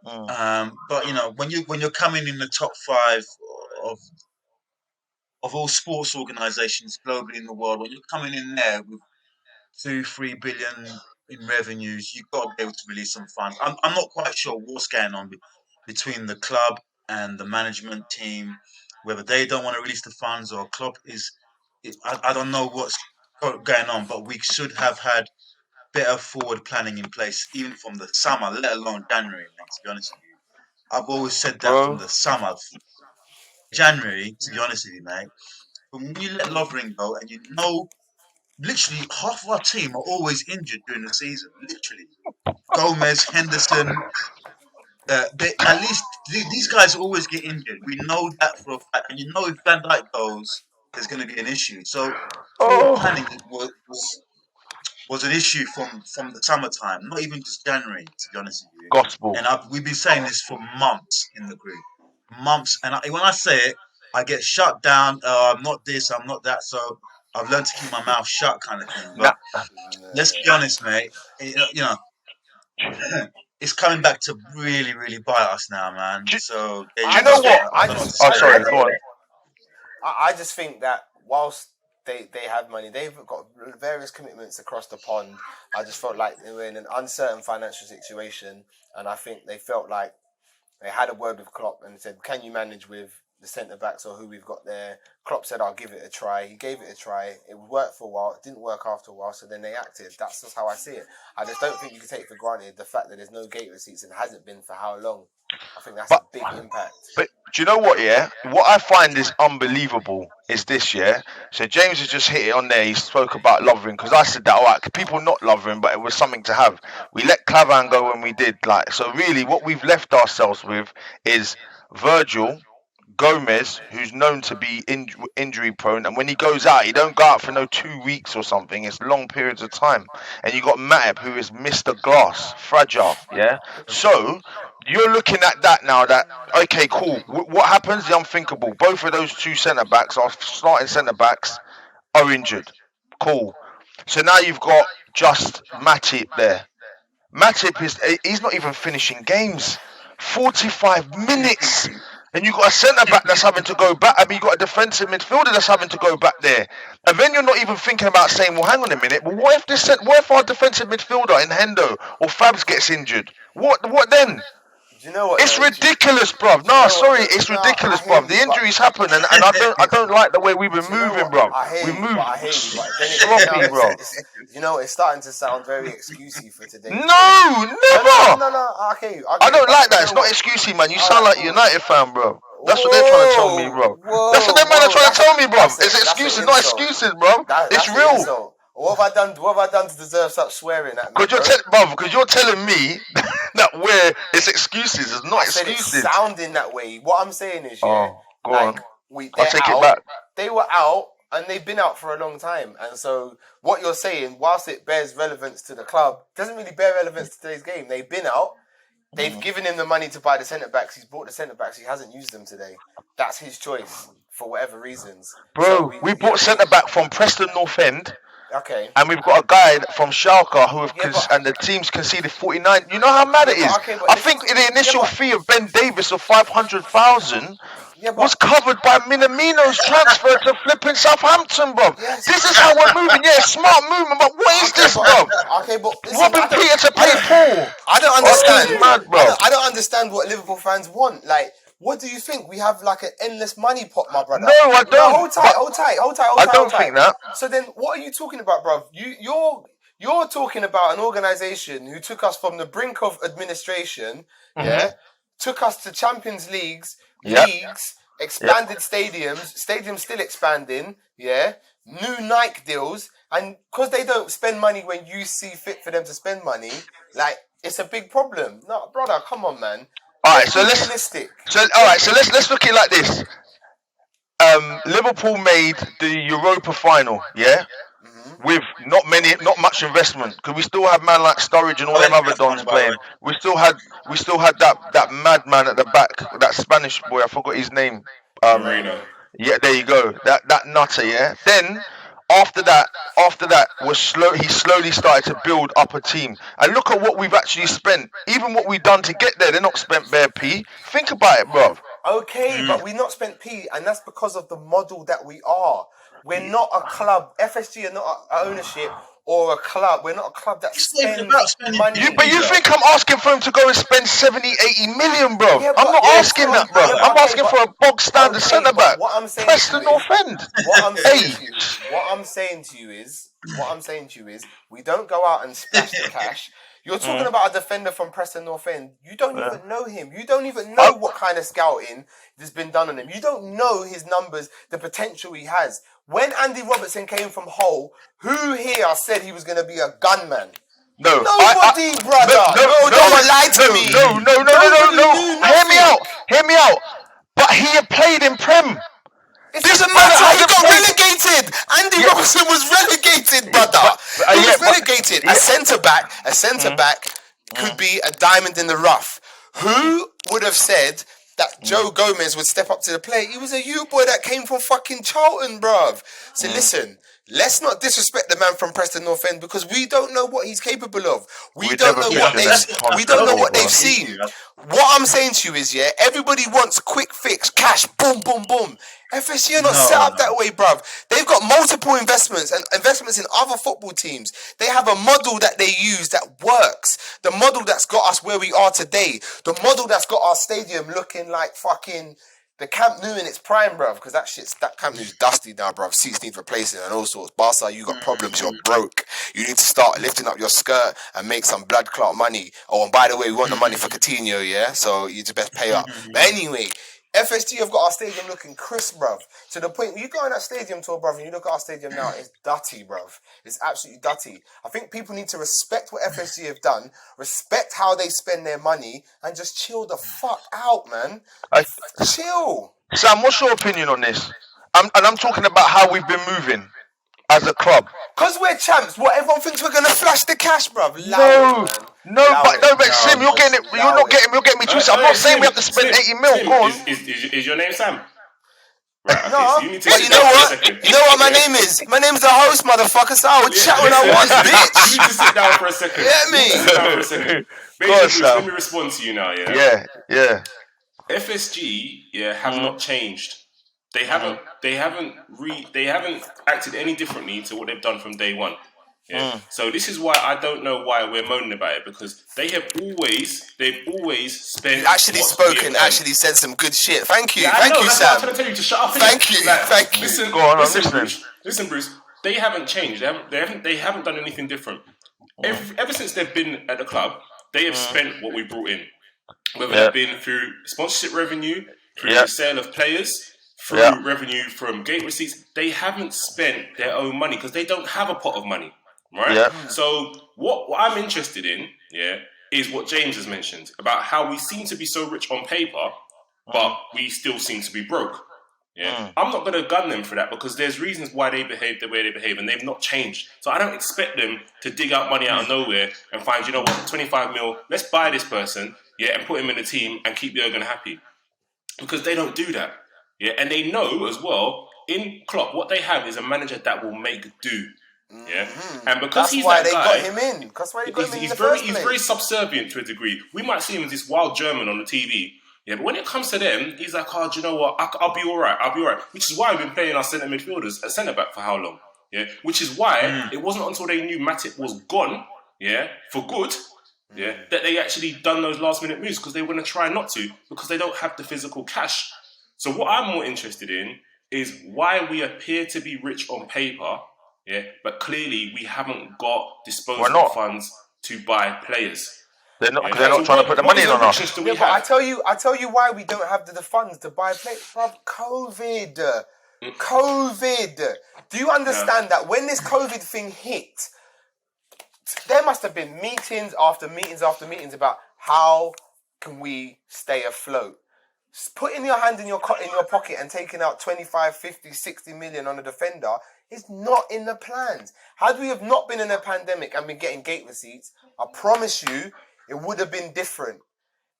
But you know, when you're coming in the top 5 of all sports organisations globally in the world, when you're coming in there with 2-3 billion in revenues, you've got to be able to release some funds. I'm not quite sure what's going on between the club and the management team, whether they don't want to release the funds or Klopp is I don't know what's going on, but we should have had better forward planning in place even from the summer, let alone January, mate, to be honest with you. I've always said that from bro. the summer. January, to be honest with you, mate, when you let Lovren go and you know literally half of our team are always injured during the season. Literally. Gomez, Henderson, at least these guys always get injured. We know that for a fact. And you know if Van Dijk goes, there's going to be an issue. So forward Oh, planning was an issue from the summertime, not even just January, to be honest with you. gospel. And we've been saying this for months in the group, months. And when I say it, I get shut down. I'm not this, I'm not that. So I've learned to keep my mouth shut, kind of thing. Nah, But let's be honest, mate. It's coming back to really, really bite us now, man. do, So yeah, do I you know just I think, what? don't I know what to just, Oh, say. sorry. Go on. I just think that whilst they have money, they've got various commitments across the pond. I just felt like they were in an uncertain financial situation, and I think they felt like they had a word with Klopp and said, "Can you manage with the centre backs or who we've got there?" Klopp said, "I'll give it a try." He gave it a try. It worked for a while. It didn't work after a while, so then they acted. That's just how I see it. I just don't think you can take for granted the fact that there's no gate receipts and hasn't been for how long. I think that's a But big impact. But do you know what? Yeah, what I find is unbelievable is this. Yeah, so James has just hit it on there. He spoke about Lovren because I said that. All right, people not Lovren, but it was something to have. We let Clavan go when we did. Like, so really, what we've left ourselves with is Virgil, Gomez, who's known to be injury prone, and when he goes out, he don't go out for no 2 weeks or something. It's long periods of time. And you got Matip, who is Mr. Glass, fragile. Yeah. So you're looking at that now. That okay, cool. What happens? The unthinkable. Both of those two centre backs, our starting centre backs, are injured. Cool. So now you've got just Matip there. Matip he's not even finishing games. 45 minutes. And you got a centre back that's having to go back. I mean, you got a defensive midfielder that's having to go back there. And then you're not even thinking about saying, well, hang on a minute. Well, what if our defensive midfielder in Hendo or Fabs gets injured? What then? Do you know what It's though? ridiculous, bruv. Do you No, know what sorry, though? it's No, I ridiculous, hear bruv. you, The but injuries happen, and I don't like the way we've been do you know moving, what? bruv. I hear We you, but move I hear you, but then sloppy, bro. it's starting to sound very excusey for today's game. No, No, no, no, never. no, no. I hear you, I don't but like you that. know It's not what? excusey, man. You All sound right, like a cool. United fan, bro. That's what they're trying to tell me, Whoa, bro. That's what them man are whoa! trying to tell me, bro. It's That's excuses, an not insult. excuses, bro. It's That's an real. insult. What have I done? What have I done to deserve such swearing at me, Because bro? you're telling me that where it's excuses, it's not I said it's excuses. sounding that way. What I'm saying is, yeah, Oh, go like on. I'll they're take it out. back. They were out, and they've been out for a long time. And so, what you're saying, whilst it bears relevance to the club, doesn't really bear relevance to today's game. They've been out. They've given him the money to buy the centre backs. He's bought the centre backs. He hasn't used them today. That's his choice for whatever reasons. So Bro, we bought centre back from Preston North End. okay. And we've got a guy from Schalke who Yeah, but and the team's conceded 49. You know how mad yeah, it but is. okay, but I listen. think the Yeah, initial but fee of Ben Davis of 500,000 yeah, was but covered by Minamino's transfer to flipping Southampton, bro. yes. This is how we're moving. Yeah, smart movement, but what is Okay, this, bro? but listen, Robbing Peter to pay Paul. I don't Oh, this is understand. mad, bro. I don't understand what Liverpool fans want. Like, what do you think? We have like an endless money pot, my brother. No, I No, don't. hold tight, But hold tight, hold tight, hold I tight, hold don't tight. think that. So then, what are you talking about, bruv? You're talking about an organisation who took us from the brink of administration, yeah, took us to Champions Yep. leagues, expanded stadiums still expanding, yeah, new Nike deals, and because they don't spend money when you see fit for them to spend money, like it's a big problem. No, brother, come on, man. All right, Let's so be let's realistic. let's look at it like this. Liverpool made the Europa final, yeah, with not much investment, because we still had man like Sturridge and all I them went to other that final, dons by the way. playing. We still had that madman at the back, that Spanish boy. I forgot his name. Marino. Yeah, there you go. That nutter, yeah. Then after that was slow. He slowly started to build up a team, and look at what we've actually spent. Even what we've done to get there, they're not spent bare p. Think about it, bruv. Okay, but we not spent P, and that's because of the model that we are. We're not a club. FSG are not a ownership or a club. We're not a club that It's not even spends about spending money. But you think I'm asking for him to go and spend 70, 80 million, bro? Yeah, I'm not but- asking that, bro. Yeah, I'm okay, asking for a bog standard centre but back. what I'm saying Preston to North you End. is, what I'm saying to you Hey. is, what I'm saying to you is, we don't go out and splash the cash. You're talking about a defender from Preston North End. You don't even know him. You don't even know what kind of scouting has been done on him. You don't know his numbers, the potential he has. When Andy Robertson came from Hull, who here said he was going to be a gunman? No, Nobody, brother. No, don't lie to me. No. Nobody knew nothing. Hear me out. But he had played in Prem. It This doesn't brother matter. He hasn't got played- relegated. Andy Robertson was relegated, brother. He was relegated. A centre back could be a diamond in the rough. Who would have said that Joe Gomez would step up to the plate? He was a youth boy that came from fucking Charlton, bruv. So listen, let's not disrespect the man from Preston North End because we don't know what he's capable of. We don't know what they've seen. What I'm saying to you is, everybody wants quick fix, cash, boom, boom, boom. FSG are not set up that way, bruv. They've got multiple investments and investments in other football teams. They have a model that they use that works. The model that's got us where we are today. The model that's got our stadium looking like fucking the Camp Nou in its prime, bruv. Because that Camp Nou's dusty now, bruv. Seats need replacing and all sorts. Barca, you got problems. You're broke. You need to start lifting up your skirt and make some blood clot money. Oh, and by the way, we want the money for Coutinho, yeah? So you just best pay up. But anyway, FSG have got our stadium looking crisp, bruv. To the point, when you go on that stadium tour, bruv, and you look at our stadium now, it's dirty, bruv. It's absolutely dirty. I think people need to respect what FSG have done, respect how they spend their money, and just chill the fuck out, man. Chill. Sam, what's your opinion on this? I'm talking about how we've been moving as a club. Because we're champs, what everyone thinks we're gonna flash the cash, bruv. But Slim, you're getting me twisted. I'm not saying we have to spend 80 mil. Go on. Is your name Sam? Right, okay, No, so you need to but sit you know down for a what? second. You know what my name is? My name's the host, motherfucker, so I would chat when I want, bitch. You need to sit down for a second. Get me? You need to sit down for a second. Go on, Bruce, Sam. let me respond to you now, Yeah. FSG, have not changed. They haven't acted any differently to what they've done from day one. Yeah. So this is why I don't know why we're moaning about it, because they've always spent. Actually said some good shit. Thank you, Sam. Sam. I'm trying to tell you to shut up. Thank you. Listen, Go on, I'm listen, listening. Listen, Bruce. They haven't changed. They haven't done anything different. Ever since they've been at the club, they have spent what we brought in, whether that been through sponsorship revenue, through the sale of players, through revenue from gate receipts. They haven't spent their own money because they don't have a pot of money. Right. Yeah. So what I'm interested in, is what James has mentioned about how we seem to be so rich on paper, but we still seem to be broke. Yeah. I'm not going to gun them for that because there's reasons why they behave the way they behave, and they've not changed. So I don't expect them to dig out money out of nowhere and find, 25 mil. Let's buy this person, and put him in the team and keep Jurgen happy, because they don't do that. Yeah, and they know as well in Klopp what they have is a manager that will make do. Yeah, and because he's that guy, got him in. That's why they got him in. He's very subservient to a degree. We might see him as this wild German on the TV. Yeah, but when it comes to them, he's like, do you know what? I'll be all right. Which is why we've been playing our centre midfielders at centre back for how long? Yeah, which is why it wasn't until they knew Matip was gone, for good, that they actually done those last minute moves, because they want to try not to, because they don't have the physical cash. So what I'm more interested in is why we appear to be rich on paper. Yeah, but clearly we haven't got disposable funds to buy players. They're not trying to put the money in on us. But I tell you why we don't have the funds to buy players. Bruv, COVID. Do you understand that when this COVID thing hit, there must have been meetings after meetings after meetings about how can we stay afloat? Putting your hand in your pocket and taking out 25, 50, 60 million on a defender is not in the plans. Had we have not been in a pandemic and been getting gate receipts, I promise you, it would have been different.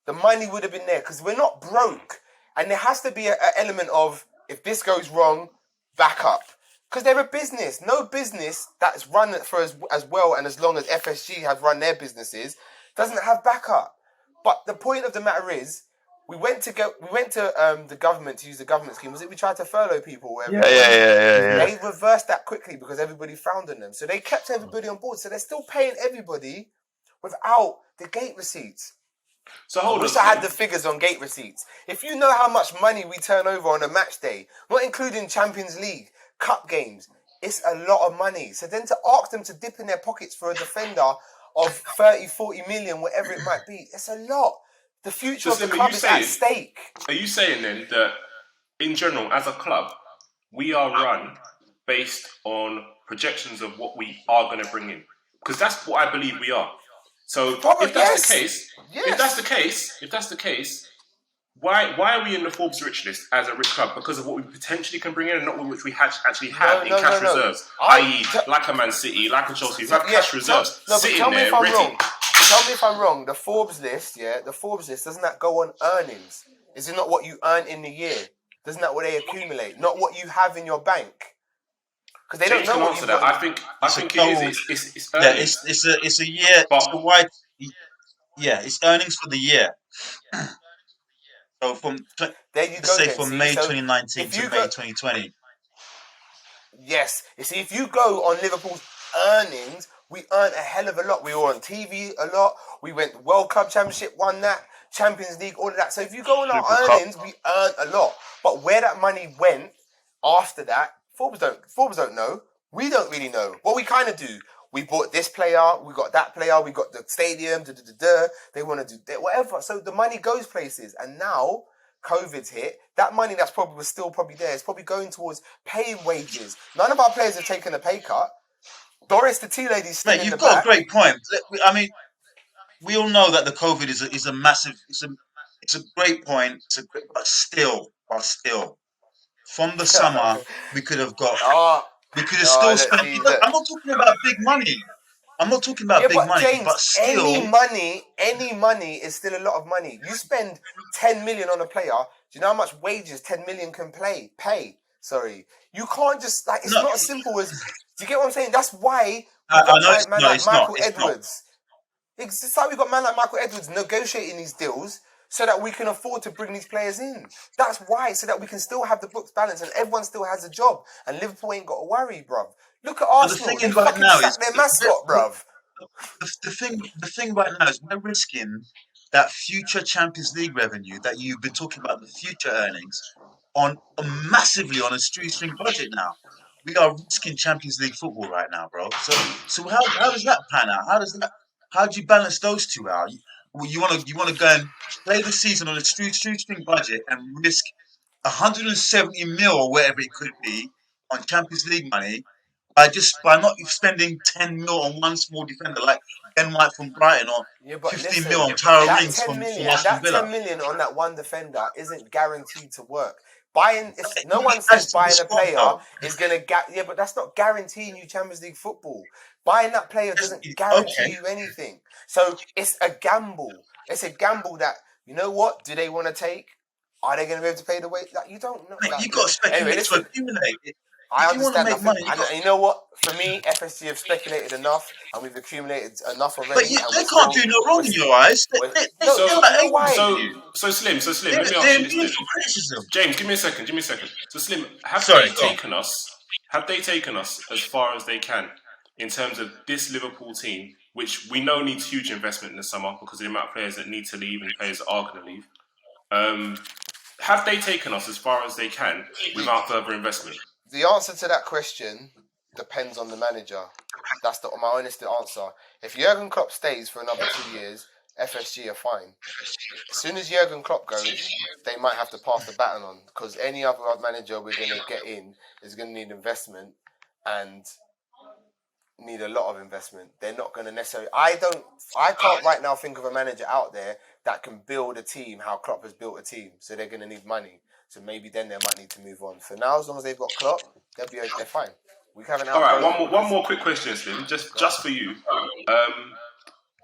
The money would have been there because we're not broke. And there has to be an element of, if this goes wrong, back up. Because they're a business. No business that's run for as well and as long as FSG have run their businesses doesn't have backup. But the point of the matter is, We went to the government to use the government scheme. Was it we tried to furlough people? Yeah. They reversed that quickly because everybody frowned on them. So they kept everybody on board. So they're still paying everybody without the gate receipts. So I wish I had the figures on gate receipts. If you know how much money we turn over on a match day, not including Champions League, cup games, it's a lot of money. So then to ask them to dip in their pockets for a defender of 30, 40 million, whatever it might be, it's a lot. The future of the club is at stake. Are you saying then that, in general, as a club, we are run based on projections of what we are going to bring in? Because that's what I believe we are. So if that's the case, why are we in the Forbes rich list as a rich club? Because of what we potentially can bring in and not what we actually have in cash reserves. I.e., like a Man City, like a Chelsea, who have cash reserves sitting there ready. Tell me if I'm wrong. The Forbes list, doesn't that go on earnings? Is it not what you earn in the year? Doesn't that what they accumulate? Not what you have in your bank? Because they don't know what you've got. I think it is. It's earnings. It's a year. It's earnings for the year. So from May 2019 to May 2020. Yes. You see, if you go on Liverpool's earnings, we earned a hell of a lot. We were on TV a lot. We went World Club Championship, won that. Champions League, all of that. So if you go on our earnings, we earned a lot. But where that money went after that, Forbes don't know. We don't really know. What we kind of do, we bought this player, we got that player, we got the stadium, they want to do whatever. So the money goes places. And now COVID's hit. That money was still there. It's probably going towards paying wages. None of our players have taken a pay cut. Doris, the tea lady's still in the back. You've got a great point. I mean, we all know that the COVID is a massive. It's a great point. But still, from the summer we could have got. We could have still spent. I'm not talking about big money. James, but still, any money is still a lot of money. You spend 10 million on a player. Do you know how much wages 10 million can pay? Sorry, you can't just it's not as simple as. Do you get what I'm saying? That's why we got man like Michael Edwards. It's like we got man like Michael Edwards negotiating these deals so that we can afford to bring these players in. That's why, so that we can still have the books balanced and everyone still has a job and Liverpool ain't got to worry, bruv. Look at Arsenal. They fucking sacked their mascot, bruv. The thing right now is we're risking that future Champions League revenue that you've been talking about, the future earnings, massively on a shoestring budget now. We are risking Champions League football right now, bro. So how does that pan out? How do you balance those two out? You want to go and play the season on a shoestring budget and risk 170 mil or whatever it could be on Champions League money by not spending 10 mil on one small defender like Ben White from Brighton or 15 mil on Tyrell Mings from Aston Villa. That 10 million on that one defender isn't guaranteed to work. No one says buying a player is going to but that's not guaranteeing you Champions League football. Buying that player doesn't guarantee you anything. So it's a gamble. It's a gamble that, you know what, do they want to take? Are they going to be able to pay the way? You don't know. You've got to speculate to accumulate. I understand. You know what? For me, FSG have speculated enough, and we've accumulated enough already. But they can't do no wrong in your eyes. So Slim. Let me ask you this. James, give me a second. So Slim, have they taken us as far as they can in terms of this Liverpool team, which we know needs huge investment in the summer because of the amount of players that need to leave and players that are going to leave? Have they taken us as far as they can without further investment? The answer to that question depends on the manager. That's my honest answer. If Jurgen Klopp stays for another 2 years, FSG are fine. As soon as Jurgen Klopp goes, they might have to pass the baton on because any other manager we're going to get in is going to need investment and need a lot of investment. They're not going to necessarily. I can't right now think of a manager out there that can build a team how Klopp has built a team. So they're going to need money. So maybe then they might need to move on. For now, as long as they've got Klopp, they're fine. We haven't. All right, one more quick question, Slim, just for you.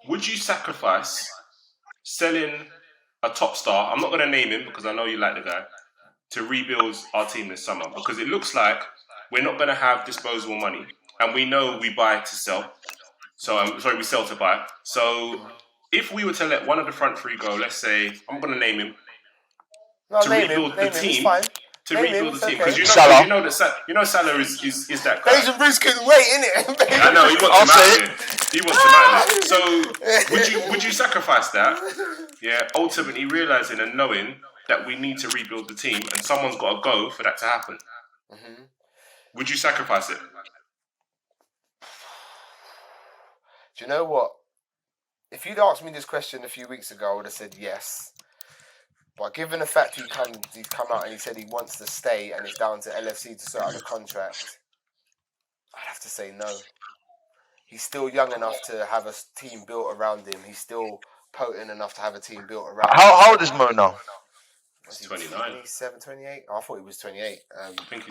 Would you sacrifice selling a top star? I'm not going to name him because I know you like the guy. To rebuild our team this summer because it looks like we're not going to have disposable money, and we know we buy to sell. We sell to buy. So if we were to let one of the front three go, let's say I'm going to name him. No, to name rebuild him. the Name him. It's team. fine. To Name rebuild him, the team, it's because okay. Salah. you know Salah is that guy. Bajan Bruce couldn't wait, innit? I know he wants I'll him out say of it. He wants him out of it. So would you sacrifice that? Yeah, ultimately realizing and knowing that we need to rebuild the team and someone's got to go for that to happen. Would you sacrifice it? Do you know what? If you'd asked me this question a few weeks ago, I would have said yes. But given the fact he's come out and he said he wants to stay and it's down to LFC to sort out the contract, I'd have to say no. He's still young enough to have a team built around him. He's still potent enough to have a team built around him. How old is Mo now? Was he 29. 27, 28? Oh, I thought he was 28. I think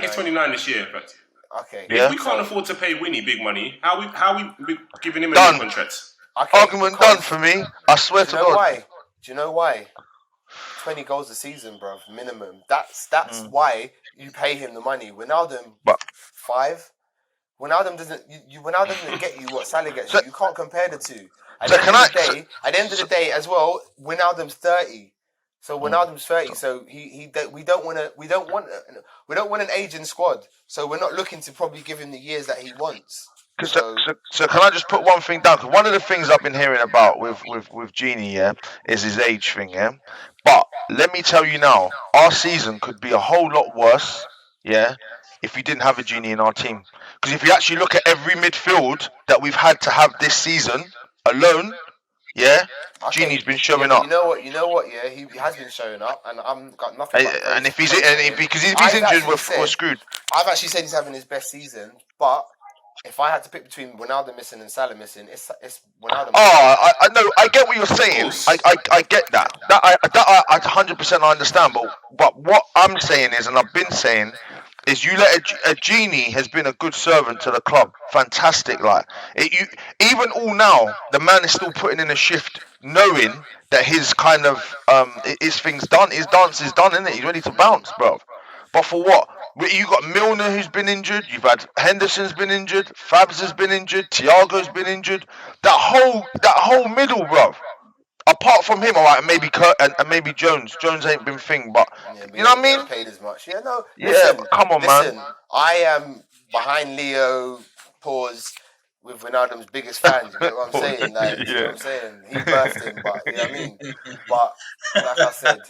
he's 29 this year. But Okay. if we can't afford to pay Winny big money, how we giving him a Done. new contract? Okay, Argument done for me. I swear Do to you know God. why? Do you know why? 20 goals a season, bruv, minimum. That's why you pay him the money. Wijnaldum, But- 5. Wijnaldum doesn't get you what Salah gets you. You can't compare the two. At So the end of the day, as well, Wijnaldum's 30. So Wijnaldum's 30. So we don't want an aging squad. So we're not looking to probably give him the years that he wants. So can I just put one thing down? 'Cause one of the things I've been hearing about with Genie, yeah, is his age thing, yeah. But let me tell you now, our season could be a whole lot worse, yeah, if we didn't have a Genie in our team. Because if you actually look at every midfield that we've had to have this season alone, yeah, Genie's been showing but up. You know what? Yeah, he has been showing up, and I'm got nothing. And if he's injured, we're screwed. I've actually said he's having his best season, but if I had to pick between Wijnaldum missing and Salah missing, it's Wijnaldum. I know. I get what you're saying. I get that. I 100% understand. But what I'm saying is, and I've been saying, is you let a Genie has been a good servant to the club. Fantastic. Like even all now, the man is still putting in a shift, knowing that his kind of his thing's done, his dance is done, isn't it? He's ready to bounce, bro. But for what? You got Milner who's been injured. You've had Henderson's been injured. Fabs has been injured. Tiago's been injured. That whole middle, bro. Apart from him, alright, maybe Kurt and maybe Jones. Jones ain't been thing, but you know what I mean? Paid as much. Yeah, no. Yeah, Listen, come on, man. I am behind Leo. Pause. With Wijnaldum's biggest fan, you know what I'm saying? Like, you know what I'm saying? He birthed him, but you know what I mean. But like I said,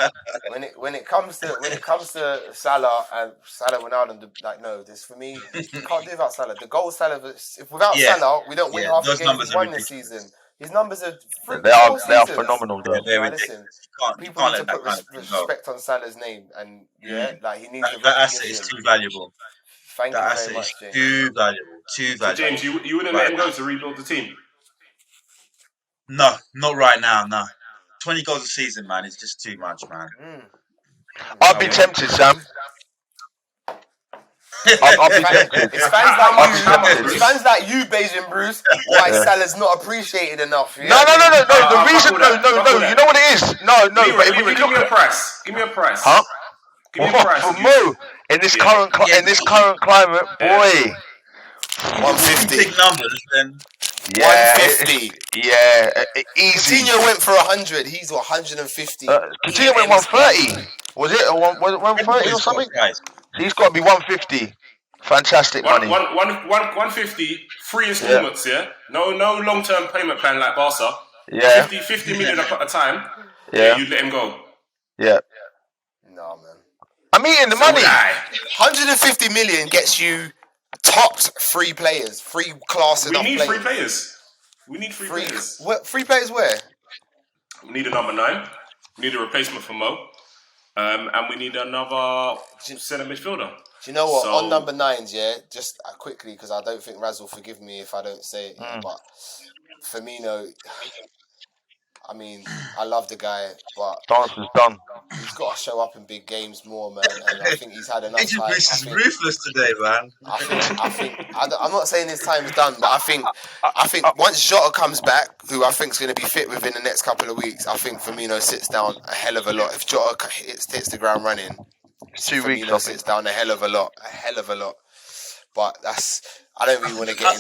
when it comes to Salah and Salah Wijnaldum, like no, this for me, you can't do without Salah. The goal Salah, if without Salah, we don't win half the games we've won this season. His numbers are they are phenomenal, though. Listen, people need to put respect on Salah's name, and like he needs that asset is too valuable. Thank you That very much, asset is James. too valuable. Too valuable. So James, you wouldn't let him go to rebuild the team? No, not right now. No, 20 goals a season, man, is just too much, man. I'd be tempted, Sam. I'll be tempted. It's fans like you, Bajan Bruce, why Salah's not appreciated enough. No. The reason, no. You know what it is? No. But if you give me a price. Give me a price. Huh? Give me a price. For Mo in this current climate, boy. 150. Big numbers, then. Yeah, 150. Easy. Coutinho went for 100. He's 150. Coutinho went 130. Was it? Or 130 or something? He's got to be 150. Fantastic money. 150, 3 installments, yeah? No long-term payment plan like Barca. Yeah. 50 million at a time. Yeah. You'd let him go. Yeah. No, man. I'm eating the money. 150 million gets you topped 3 players. 3 class enough players. We need three players. What, 3 players where? We need a number 9. We need a replacement for Mo. And we need another centre midfielder. Do you know what? On number 9s, yeah, just quickly, because I don't think Raz will forgive me if I don't say it, but Firmino, I mean, I love the guy, but Dance is done. he's got to show up in big games more, man. And I think he's had enough Agent time. Bruce is ruthless today, man. I'm not saying his time's done, but I think once Jota comes back, who I think is going to be fit within the next couple of weeks, I think Firmino sits down a hell of a lot. If Jota hits the ground running, 2 weeks. Firmino sits down a hell of a lot. But I don't really want to get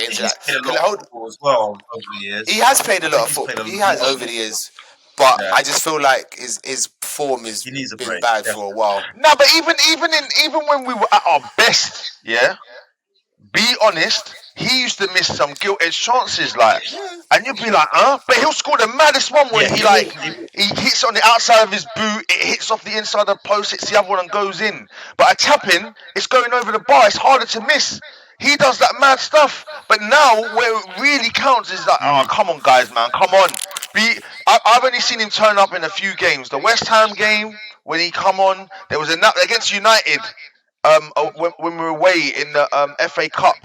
into that. As well over the years. He has played a lot of football. He has over the years. but Yeah. I just feel like his form has He needs a been break, bad for definitely. a while. No, but even when we were at our best, yeah. Be honest, he used to miss some gilt-edged chances, like, and you'd be like, huh? But he'll score the maddest one where Yeah, he he will. he hits on the outside of his boot, it hits off the inside of the post, hits the other one and goes in. But a tap-in, it's going over the bar, it's harder to miss. He does that mad stuff. But now, where it really counts is like, oh, come on, guys, man, come on. I've only seen him turn up in a few games. The West Ham game, when he come on, there was a nap against United. When we were away in the FA Cup,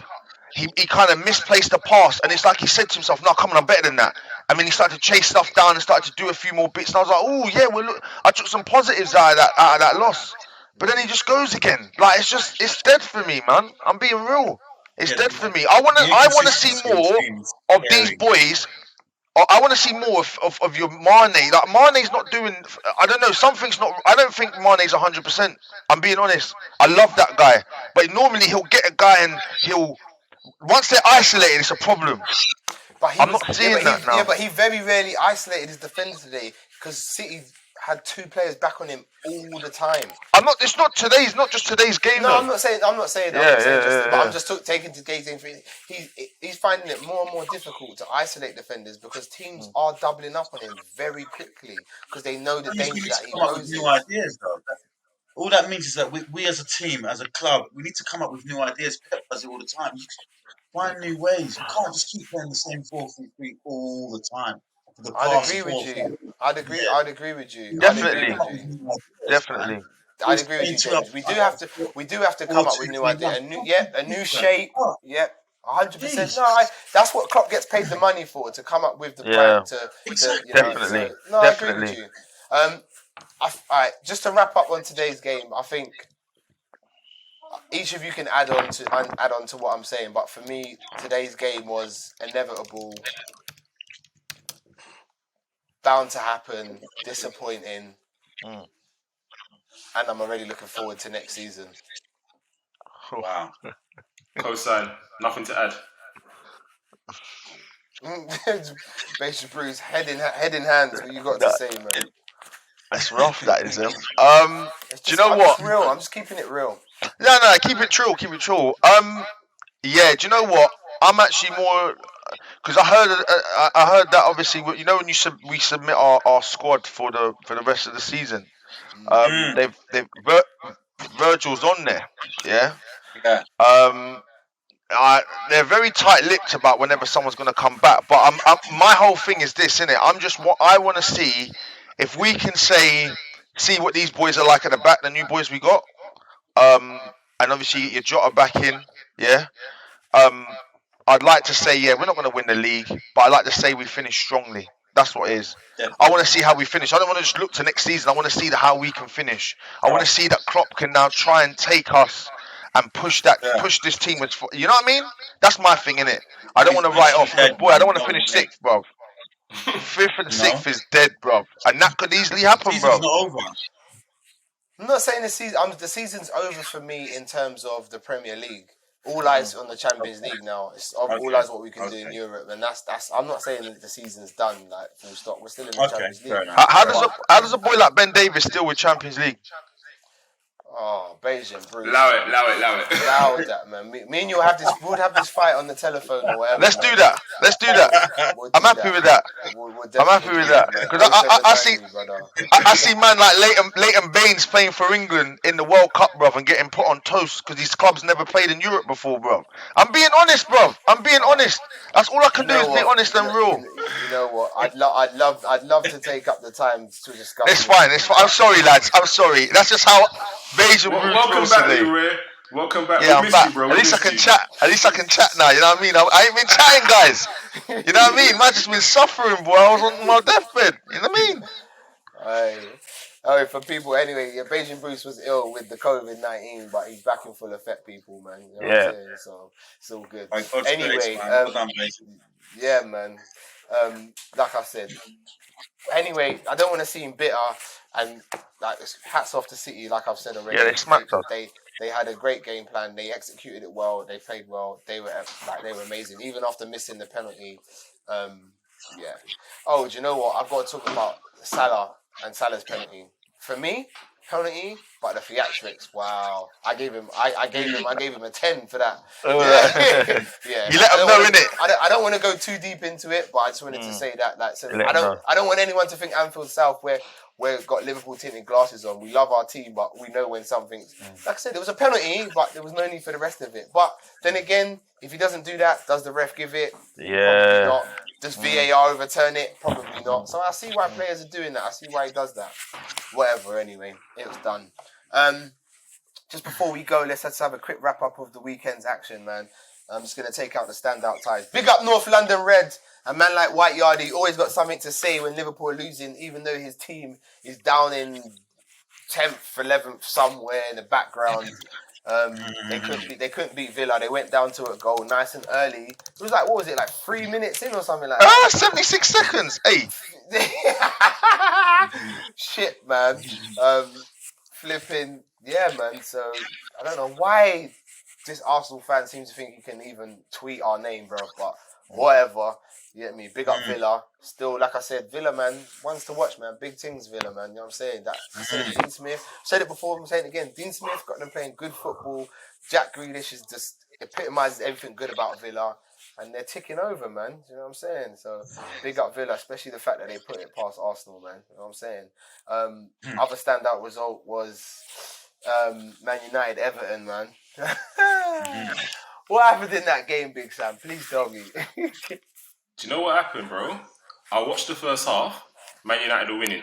he kind of misplaced the pass, and it's like he said to himself, "No, come on, I'm better than that." I mean, he started to chase stuff down and started to do a few more bits, and I was like, "Oh yeah, well, look, I took some positives out of that loss." But then he just goes again. Like it's dead for me, man. I'm being real. It's Yeah, dead for me. the I wanna see inconsistency of his more game is of these scary. boys. I want to see more of your Mane. Like Mane's not doing. I don't know. Something's not. I don't think Mane's 100%. I'm being honest. I love that guy, but normally he'll get a guy and he'll. Once they're isolated, it's a problem. But I'm not seeing that now. but he very rarely isolated his defender today because City had two players back on him all the time. I'm not. It's not today's. Not just today's game. No, though. I'm not saying. I'm not saying. But I'm just taking today's game. He's finding it more and more difficult to isolate defenders because teams are doubling up on him very quickly because they know the We danger need that to he come up with poses. new ideas, though. All that means is that we as a team, as a club, we need to come up with new ideas. Pep does it all the time. You find new ways. You can't just keep playing the same 4-3-3 all the time for the I'd past agree 4 with or 5 you. years. I'd agree. Yeah. I'd agree with you. You I'd need to agree Definitely. come with up with you. new ideas, man. Definitely. I'd agree with you, James. We do have to come up with new ideas. A new shape. Oh, Yep. 100%. jeez. No, that's what Klopp gets paid the money for, to come up with the Yeah. plan to Exactly. you know. Definitely. So no, I agree with Definitely. you. All right, just to wrap up on today's game, I think each of you can add on to what I'm saying. But for me, today's game was inevitable, bound to happen, disappointing, Mm. and I'm already looking forward to next season. Wow. Co-sign. Nothing to add. Basic Bruce, head in hands. What you got to say, man? That's rough. That is him. It's Do you just, know I'm what? just real. I'm just keeping it real. No, keep it true. Keep it true. Yeah. Do you know what? I'm actually more because I heard that obviously you know when we submit our squad for the rest of the season. They've Virgil's on there. Yeah. Yeah. They're very tight-lipped about whenever someone's going to come back. But my whole thing is this, innit? I'm just what I want to see if we can see what these boys are like at the back, the new boys we got. And obviously get your Jota back in, yeah. I'd like to say, yeah, we're not going to win the league, but I'd like to say we finish strongly. That's what it is. Definitely. I want to see how we finish. I don't want to just look to next season. I want to see how we can finish. I want to see that Klopp can now try and take us and push this team with. You know what I mean? That's my thing, innit? I don't want to write off. Boy, I don't want to finish sixth, bro. Fifth and sixth is dead, bro, and that could easily happen, bro. Season's not over. I'm not saying the season's over for me in terms of the Premier League. All eyes on the Champions League now. It's all eyes on what we can do in Europe, and that's. I'm not saying that the season's done, like full stop. We're still in the Champions League. How does a boy like Ben Davies still with Champions League? Oh, Bajan, Bruce. Allow it. Allow that, man. Me and you would have this fight on the telephone or whatever. Let's do that. I'm happy with that. I'm happy with that because I see man like Leighton Baines playing for England in the World Cup, bruv, and getting put on toast because his club's never played in Europe before, bruv. I'm being honest, bruv. I'm being honest. That's all I can do is be honest and real. You know what? I'd love to take up the time to discuss. It's fine. I'm sorry, lads. I'm sorry. That's just how Bajan welcome back, today. Welcome back. Yeah, I'm back. You, bro. At least I can chat. At least I can chat now. You know what I mean? I ain't been chatting, guys. You know what I mean? Man, just been suffering, boy. I was on my deathbed. You know what I mean? Oh, for people anyway. Yeah, Bajan Bruce was ill with the COVID-19, but he's back in full effect, people, man. You know what I'm saying? So it's all good. Anyway, yeah, man. Like I said. Anyway, I don't want to seem bitter, and like hats off to City, like I've said already. Yeah, they smacked us. They had a great game plan. They executed it well. They played well. They were amazing, even after missing the penalty. Yeah. Oh, do you know what? I've got to talk about Salah and Salah's penalty. For me, penalty, but the theatrics. Wow. I gave him a 10 for that. Yeah. You let him know, innit? I don't want to go too deep into it, but I just wanted to say that. Like, so You let I him know. don't want anyone to think Anfield South where we've got Liverpool tinted glasses on. We love our team, but we know when something's like I said, there was a penalty, but there was no need for the rest of it. But then again, if he doesn't do that, does the ref give it? Yeah. Probably not. Does VAR overturn it? Probably not. So I see why players are doing that. I see why he does that. Whatever, anyway. It was done. Just before we go, let's have a quick wrap-up of the weekend's action, man. I'm just going to take out the standout ties. Big up North London Red. A man like White Yardie always got something to say when Liverpool are losing, even though his team is down in 10th, 11th, somewhere in the background. They couldn't beat Villa. They went down to a goal nice and early. It was like, what was it, like 3 minutes in or something like that? 76 seconds. Hey. Shit, man. Flipping, yeah, man. So I don't know why this Arsenal fan seems to think he can even tweet our name, bro. But whatever. You get me? Big up Villa. Still, like I said, Villa, man, ones to watch, man. Big things, Villa, man. You know what I'm saying? That I said it, Dean Smith. Said it before, I'm saying it again. Dean Smith got them playing good football. Jack Grealish is just epitomises everything good about Villa. And they're ticking over, man. You know what I'm saying? So, big up Villa, especially the fact that they put it past Arsenal, man. You know what I'm saying? Other standout result was Man United Everton, man. What happened in that game, Big Sam? Please tell me. Do you know what happened, bro? I watched the first half. Man United were winning.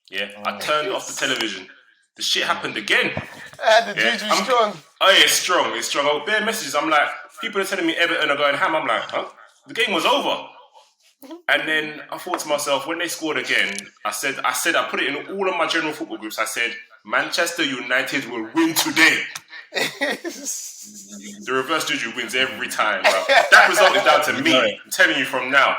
Yeah, I turned off the television. The shit happened again. The juju strong. Oh yeah, it's strong. Oh, bare messages. I'm like, people are telling me Everton are going ham. I'm like, huh? The game was over. And then I thought to myself, when they scored again, I put it in all of my general football groups. I said, Manchester United will win today. The reverse juju wins every time, bro. That result is down to me. I'm telling you from now.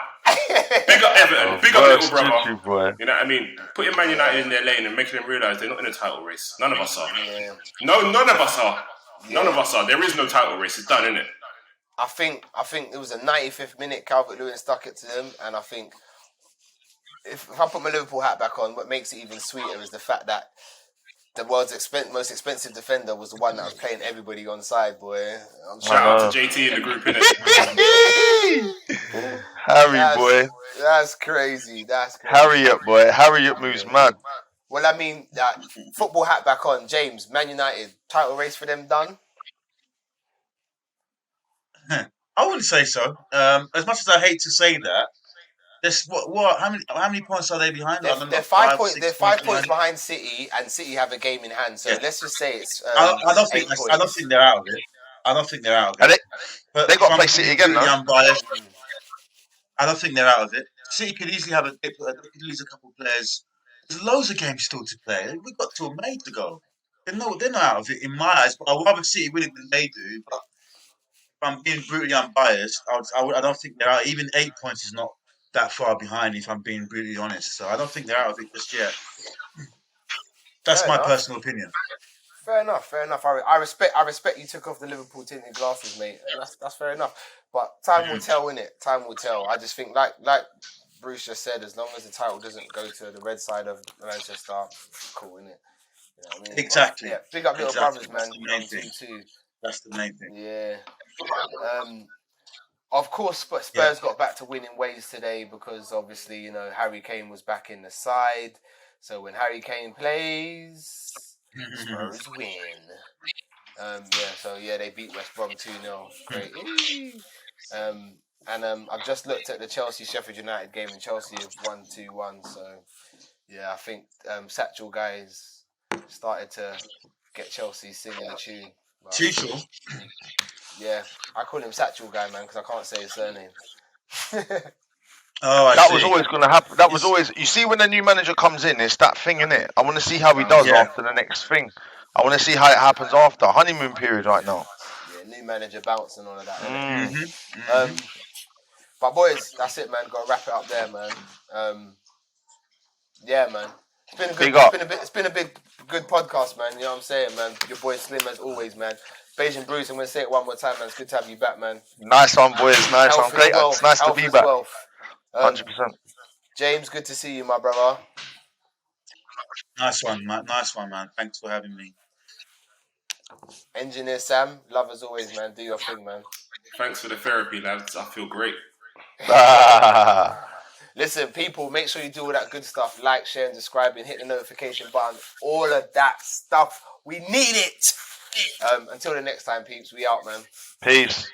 Big up Everton. Big up little brother. Juju, boy. You know what I mean? Putting Man United in their lane and making them realise they're not in a title race. None of us are. No, none of us are. None of us are. There is no title race. It's done, isn't it? I think it was a 95th minute. Calvert-Lewin stuck it to them, and I think if I put my Liverpool hat back on, what makes it even sweeter is the fact that the world's most expensive defender was the one that was playing everybody on side, boy. Shout out to JT in the group, innit? Harry, boy. That's crazy. Harry up, boy. Harry up moves mad. Well, I mean, football hat back on. James, Man United, title race for them done? I wouldn't say so. As much as I hate to say that, what? How many points are they behind? They're 5 points. They're 5 points behind City, and City have a game in hand. So let's just say it's. I don't think they're out of it. I don't think they're out of it. They got to play City again, no? I don't think they're out of it. City could easily lose a couple of players. There's loads of games still to play. We've got till May to go. They're not out of it in my eyes. But I'd rather City win it than they do. But if I'm being brutally unbiased, I don't think they're out. Even 8 points is not that far behind, if I'm being brutally honest. So I don't think they're out of it just yet. That's my personal opinion. Fair enough. I respect you took off the Liverpool tinted glasses, mate. And that's fair enough. But time will tell, innit? Time will tell. I just think, like Bruce just said, as long as the title doesn't go to the red side of Manchester, cool, innit? You know what I mean? Exactly. But, yeah, big up little brothers, man. That's the main thing. Too. That's the main thing. Yeah. Of course, Spurs got back to winning ways today because obviously, you know, Harry Kane was back in the side. So when Harry Kane plays, Spurs win. They beat West Brom 2-0. Great. I've just looked at the Chelsea-Sheffield United game, and Chelsea have won 2-1. So, yeah, I think Satchel guys started to get Chelsea singing the tune. Tuchel? Yeah, I call him Satchel guy, man, because I can't say his surname. That was always going to happen. That was always. You see, when a new manager comes in, it's that thing, innit? I want to see how he does after the next thing. I want to see how it happens after honeymoon period right now. Yeah, new manager bounce and all of that. But boys, that's it, man. Got to wrap it up there, man. Yeah, man. It's been a good podcast, man. You know what I'm saying, man. Your boy Slim as always, man. Bajan Bruce, I'm going to say it one more time, man. It's good to have you back, man. Nice one, boys. Nice one. Great. It's nice to be back. 100%. James, good to see you, my brother. Nice one, man. Nice one, man. Thanks for having me. Engineer Sam, love as always, man. Do your thing, man. Thanks for the therapy, lads. I feel great. Listen, people, make sure you do all that good stuff. Like, share, and subscribe, and hit the notification button. All of that stuff. We need it. Until the next time, peeps. We out, man. Peace.